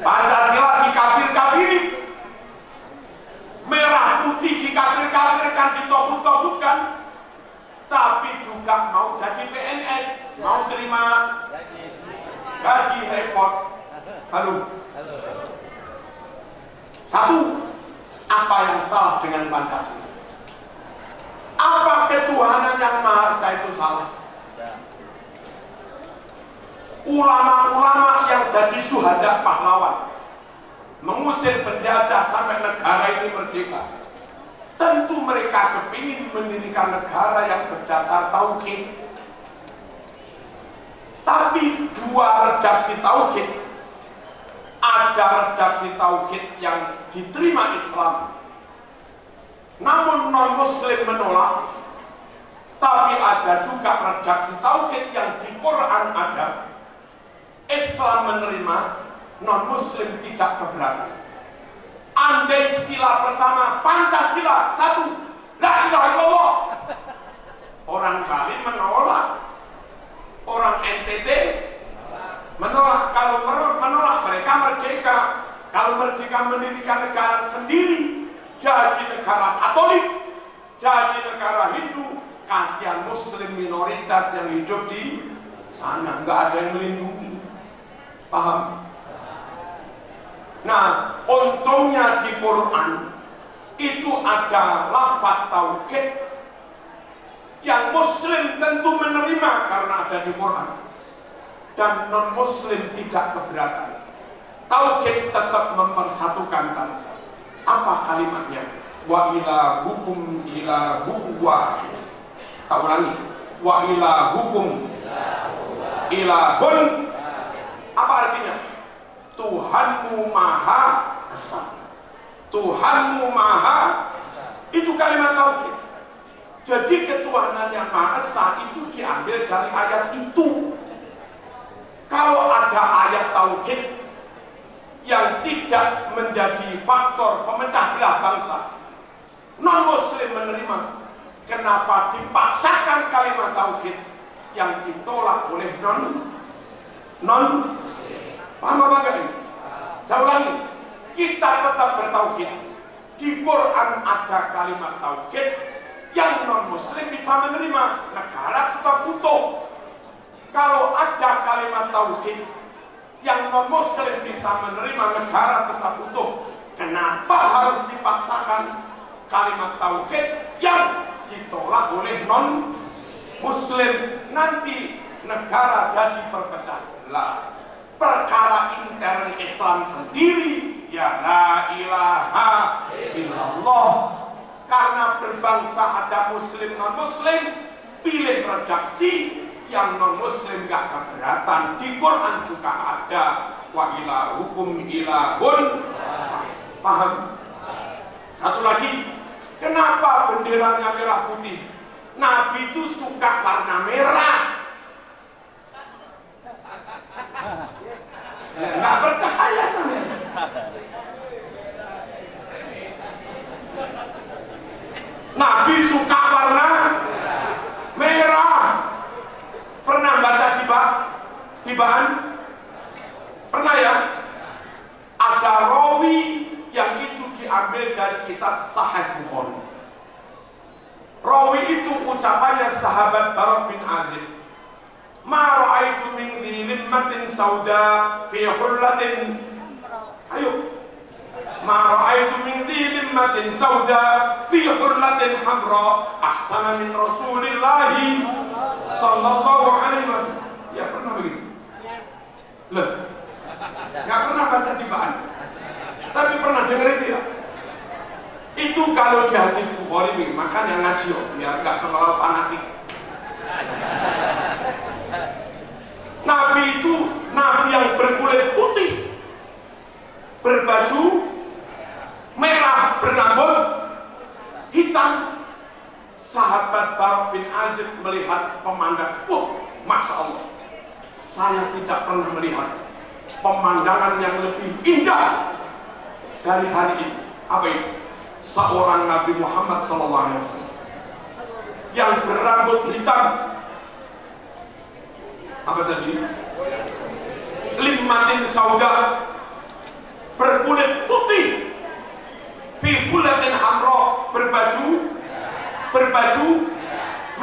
Pancasila dikafir-kafirin, merah putih dikafir-kafirkan, ditobut-tobutkan, tapi juga mau jadi PNS, mau terima gaji repot. Halo. Satu, apa yang salah dengan Pancasila? Apa ketuhanan yang Maha Esa itu salah? Ulama-ulama yang jadi syuhada pahlawan, mengusir penjajah sampai negara ini merdeka, tentu mereka kepingin mendirikan negara yang berdasar tauhid. Tapi dua redaksi tauhid, ada redaksi tauhid yang diterima Islam, namun non-Muslim menolak. Tapi ada juga redaksi tauhid yang di Quran ada, Islam menerima, non-Muslim tidak keberatan. Andai sila pertama Pancasila satu, la ilaha illallah, orang Bali menolak, orang NTT menolak. Kalau menolak mereka merdeka. Kalau merdeka mendirikan negara sendiri, jadi negara Katolik, jadi negara Hindu, kasihan Muslim minoritas yang hidup di sana, nggak ada yang melindungi. Paham? Nah, untungnya di Quran itu ada lafaz tauhid yang Muslim tentu menerima karena ada di Quran, dan non-Muslim tidak keberatan. Tauhid tetap mempersatukan bangsa. Apa kalimatnya? Wa ilahukum ilahu wahid. Tak ulangi. Wa ilahukum ilahun. Apa artinya? Tuhanmu Maha Esa. Tuhanmu Maha Esa. Itu kalimat tauhid. Jadi ketuhanan yang Maha Esa itu diambil dari ayat itu. Kalau ada ayat tauhid yang tidak menjadi faktor pemecah belah bangsa, non-Muslim menerima. Kenapa dipaksakan kalimat tauhid yang ditolak oleh non? Paham apa enggak ini? Saya ulangi, kita tetap bertauhid. Di Quran ada kalimat tauhid yang non-Muslim bisa menerima, negara tetap utuh. Kalau ada kalimat tauhid yang non-Muslim bisa menerima, negara tetap utuh. Kenapa harus dipaksakan kalimat tauhid yang ditolak oleh non-Muslim? Nanti negara jadi perpecah belah. Perkara intern Islam sendiri, ya la ilaha illallah. Karena berbangsa ada Muslim non-Muslim, pilih redaksi yang non-Muslim gak keberatan. Di Quran juga ada wa ilahukum ilahun. Paham? Satu lagi, kenapa benderanya merah putih? Nabi itu suka warna merah. Nggak percaya sama. Nabi suka warna tibaan? Pernah ya? Ada rawi yang itu diambil dari kitab Sahih Bukhari. Rawi itu ucapannya sahabat Bara bin Azib. Ma ra'aitu min dhi limmatin sauda fi hullatin. Ayo. Ma ra'aitu min dhi limmatin sauda fi hullatin hamra ahsana min Rasulillah sallallahu alaihi wasallam. Ya pernah begitu? Loh. Enggak pernah baca tibaan. Tapi pernah dengar itu ya? Itu kalau di hadis Bukhari, makanya ngaji yo, biar nggak terlalu fanatik. Nabi itu Nabi yang berkulit putih, berbaju merah, berambut hitam. Sahabat Bara bin Azib melihat pemandang, wah, masya Allah, saya tidak pernah melihat pemandangan yang lebih indah dari hari ini. Apa itu? Seorang Nabi Muhammad SAW yang berambut hitam, apa tadi? Limmatin sauda, berkulit putih, fi hulatin hamra, berbaju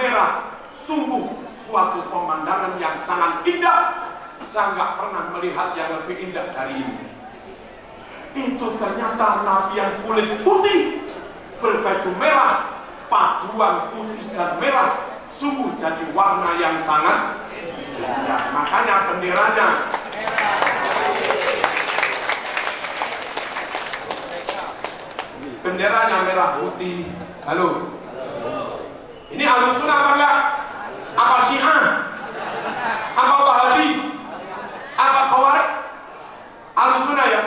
merah. Sungguh suatu pemandangan yang sangat indah. Saya nggak pernah melihat yang lebih indah dari ini. Itu ternyata Nabi yang kulit putih, berbaju merah, paduan putih dan merah, sungguh jadi warna yang sangat indah. Makanya benderanya merah putih. Halo, ini Ahlussunnah apa enggak? Apa Syiah? Apa Wahabi? Apa Khawarij? Ahlussunnah ya.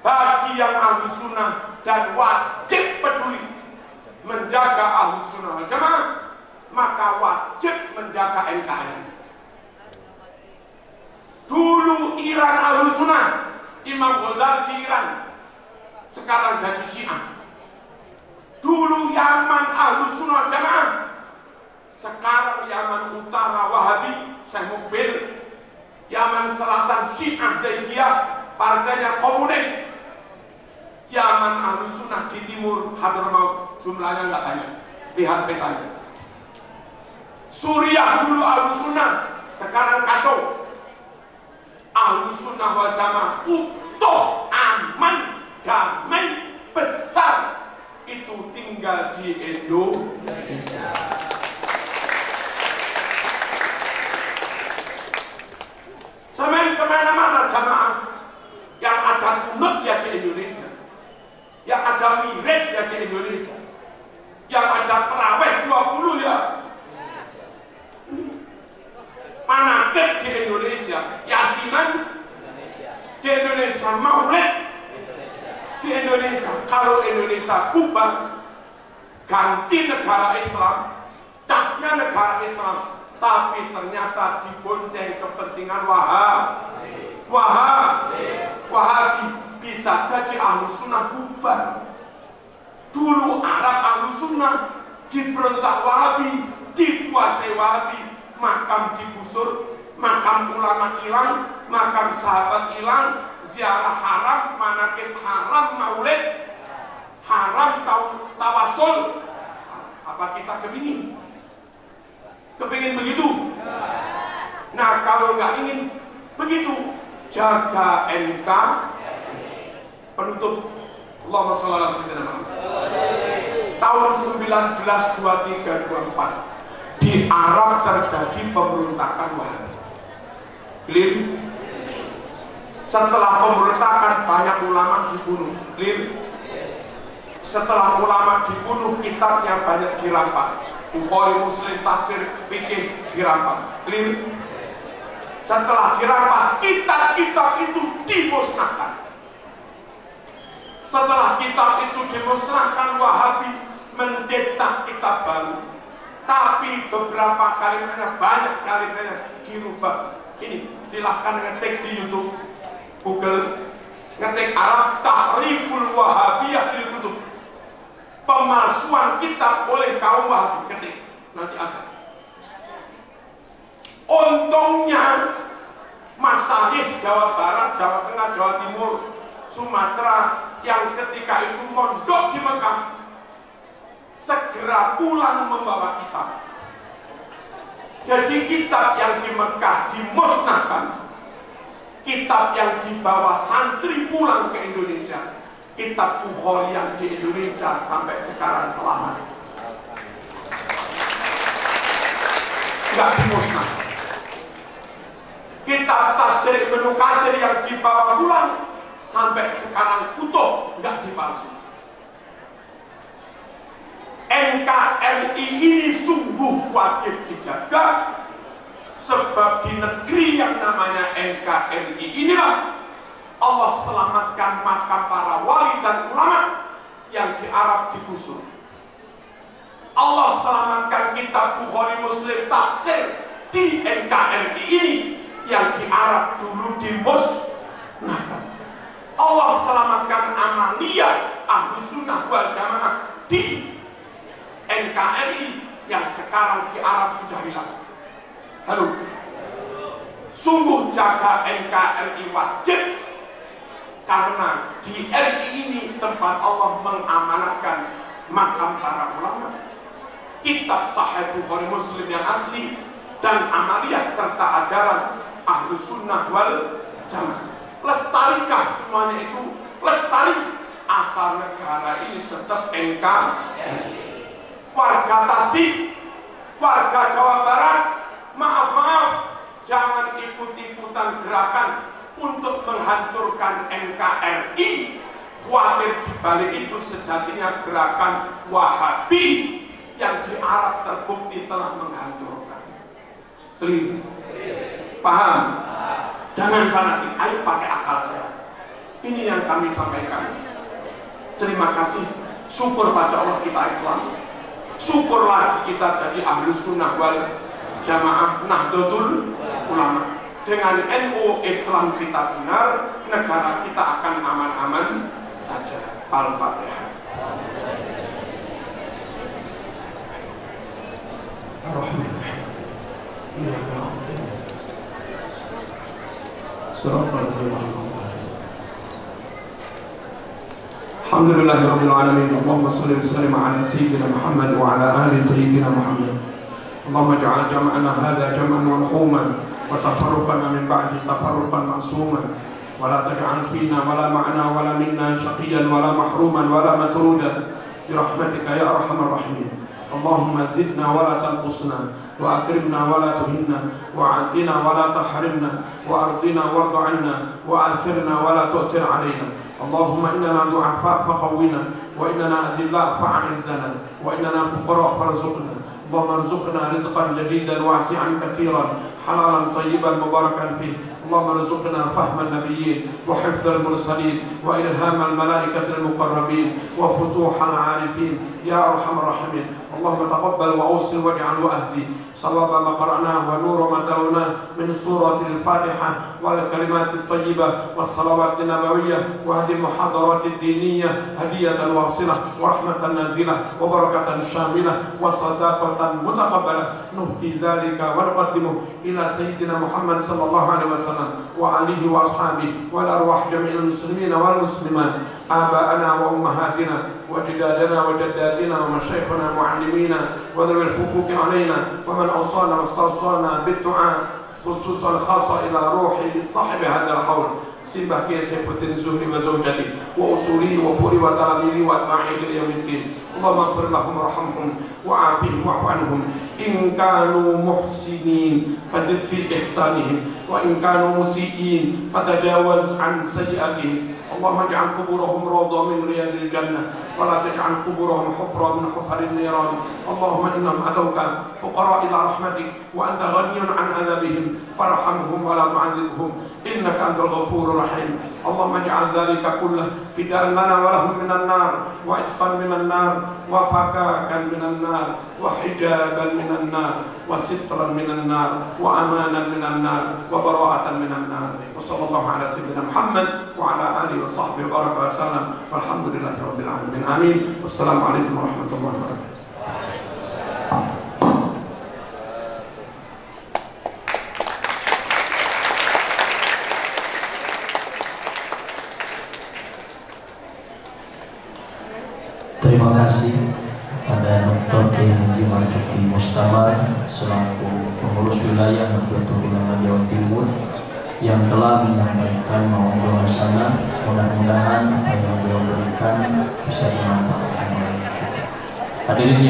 Bagi yang Ahlussunnah dan wajib peduli menjaga Ahlussunnah wal Jamaah, maka wajib menjaga NKRI. Dulu Iran Ahlussunnah, Imam Ghazali di Iran, sekarang jadi Syiah. Dulu Yaman Ahlussunnah wal Jamaah, sekarang Yaman Utara Wahabi, Syekh Mukbil. Yaman Selatan Syiah Zaidiyah, partainya komunis. Yaman Ahlussunnah di timur Hadramaut, jumlahnya nggak banyak, lihat petanya. Suriah dulu Ahlussunnah, sekarang kacau. Ahlussunnah wal Jamaah utuh, aman, damai, besar, itu tinggal di Indonesia. Sampai kemana-mana jamaah, yang ada kunut ya di Indonesia, yang ada wirid ya di Indonesia, yang ada terawih 20 ya, manakib di Indonesia, yasinan di Indonesia, maulid di Indonesia. Kalau Indonesia bubar, ganti negara Islam, capnya negara Islam, tapi ternyata dibonceng kepentingan Wahabi, bisa jadi Ahlussunnah bubar. Dulu Arab Ahlussunnah diberontak Wahabi, dikuasai Wahabi, makam digusur, makam ulama hilang, makam sahabat hilang, ziarah haram, manakib haram, maulid haram, tawasul. Apa kita kepingin begitu? Nah, kalau nggak ingin begitu, jaga NK. Penutup, Allahumma sholli ala sayyidina Muhammad. Tahun 1923-24 di Arab terjadi pemberontakan Wahabi. Clear? Setelah pemberontakan banyak ulama dibunuh. Clear? Setelah ulama dibunuh, kitabnya banyak dirampas. Bukhari, Muslim, tafsir, fikih dirampas. Clear? Setelah dirampas, kitab-kitab itu dimusnahkan. Setelah kitab itu dimusnahkan, Wahabi mencetak kitab baru. Tapi beberapa kalimatnya, banyak kalimatnya dirubah. Ini silahkan ngetik di YouTube, Google, ngetik Arab Tahriful Wahabiyah di YouTube. Pemalsuan kitab oleh kaum Wahabi, ketik, nanti ada. Untungnya masalih Jawa Barat, Jawa Tengah, Jawa Timur, Sumatera yang ketika itu mondok di Mekah segera pulang membawa kitab. Jadi kitab yang di Mekah dimusnahkan, kitab yang dibawa santri pulang ke Indonesia, kitab Bukhari yang di Indonesia sampai sekarang selamat, nggak dimusnahkan. Kitab tafsir Ibnu Katsir yang dibawa pulang sampai sekarang utuh, nggak dipalsukan. NKRI ini sungguh wajib dijaga, sebab di negeri yang namanya NKRI inilah Allah selamatkan makam para wali dan ulama yang di Arab digusur. Allah selamatkan kitab Bukhari, Muslim, tafsir di NKRI ini yang di Arab dulu dimusnahkan. Allah selamatkan amaliyah Ahlus Sunnah wal Jamaah di NKRI yang sekarang di Arab sudah hilang. Halo, sungguh jaga NKRI wajib, karena di RI ini tempat Allah mengamanatkan makam para ulama, kitab Sahih Bukhari Muslim yang asli, dan amaliyah serta ajaran Ahlus Sunnah wal Jamaah. Lestarikah semuanya itu? Lestari, asal negara ini tetap NKRI. Warga Tasik, warga Jawa Barat, maaf, jangan ikut-ikutan gerakan untuk menghancurkan NKRI. Khawatir dibalik itu sejatinya gerakan Wahabi yang di Arab terbukti telah menghancurkan. Keliru? Paham? Jangan fanatik, ayo pakai akal sehat. Ini yang kami sampaikan. Terima kasih, syukur pada Allah kita Islam. Syukur lagi kita jadi Ahlus Sunnah wal Jamaah, Nahdlatul Ulama. Dengan NU Islam kita benar, negara kita akan aman-aman saja. Al-Fatihah. Alhamdulillahirabbil alamin. Allahumma shalli wa sallim ala sayyidina Muhammad wa ala ali sayyidina Muhammad. Allahumma ij'al jam'ana hadha jam'an marhuman wa tafarruqana min ba'di tafarruqan ma'suman wa la taj'al fina wa la ma'na wa la minna shaqiyan wa la mahruman wa la matrudan bi rahmatika ya arhamar rahimin. Allahumma zidna wa la tanqusna wa akrimna wa la tuhinna wa atina wa la tahrimna wa ardina warḍ 'anna wa athirna wa la tu'thir 'alaina. اللهم إننا ضعفاء فقونا وإننا أذلاء فأعزنا وإننا فقراء فارزقنا. اللهم ارزقنا رزقا جديدا واسعا كثيرا حلالا طيبا مباركا فيه. اللهم ارزقنا فهم النبيين وحفظ المرسلين وإلهام الملائكة المقربين وفتوح العارفين يا أرحم الراحمين. اللهم تقبل وأوصل واجعل وأهدي صواب ما قرأناه ونور ما تلوناه من سورة الفاتحة والكلمات الطيبة والصلوات النبوية، وهذه المحاضرات الدينية هدية واصلة ورحمة نازلة وبركة شاملة وصداقة متقبلة نهدي ذلك ونقدمه إلى سيدنا محمد صلى الله عليه وسلم وآله وأصحابه والأرواح جميع المسلمين والمسلمات، آباءنا وأمهاتنا وجدادنا وجداتنا ومشايخنا ومعلمينا وذوي الحقوق علينا ومن أوصانا واستوصانا بالدعاء، خصوصا خاصة إلى روح صاحب هذا الحول سيبه كي سيف الدين الزهري وزوجته وأصولي وفوري وتلاميذي وأتباعي إلى يوم الدين. اللهم اغفر لهم وارحمهم وعافهم واعف عنهم. إن كانوا محسنين فزد في إحسانهم، وإن كانوا مسيئين فتجاوز عن سيئاتهم. اللهم اجعل قبورهم روضة من رياض الجنة ولا تجعل قبورهم حفرة من حفر النيران. اللهم إنهم أتوك فقراء إلى رحمتك وأنت غني عن عذابهم فارحمهم ولا تعذبهم إنك أنت الغفور الرحيم. اللهم اجعل ذلك كله فداء لنا ولهم من النار وعتقا من النار وفكاكا من النار وحجابا من النار وسترا من النار وأمانا من النار وبراءة من النار. وصلى الله على سيدنا محمد وعلى آله وصحبه وبارك وسلم والحمد لله رب العالمين. آمين. والسلام عليكم ورحمة الله وبركاته. Terima kasih pada Dr. Kiai Haji Marzuki Mustamar selaku pengurus wilayah Nahdlatul Ulama Jawa Timur yang telah menyampaikan maudhu hasanah. Mudah-mudahan apa yang beliau berikan bisa dimanfaatkan oleh kita. Hadirin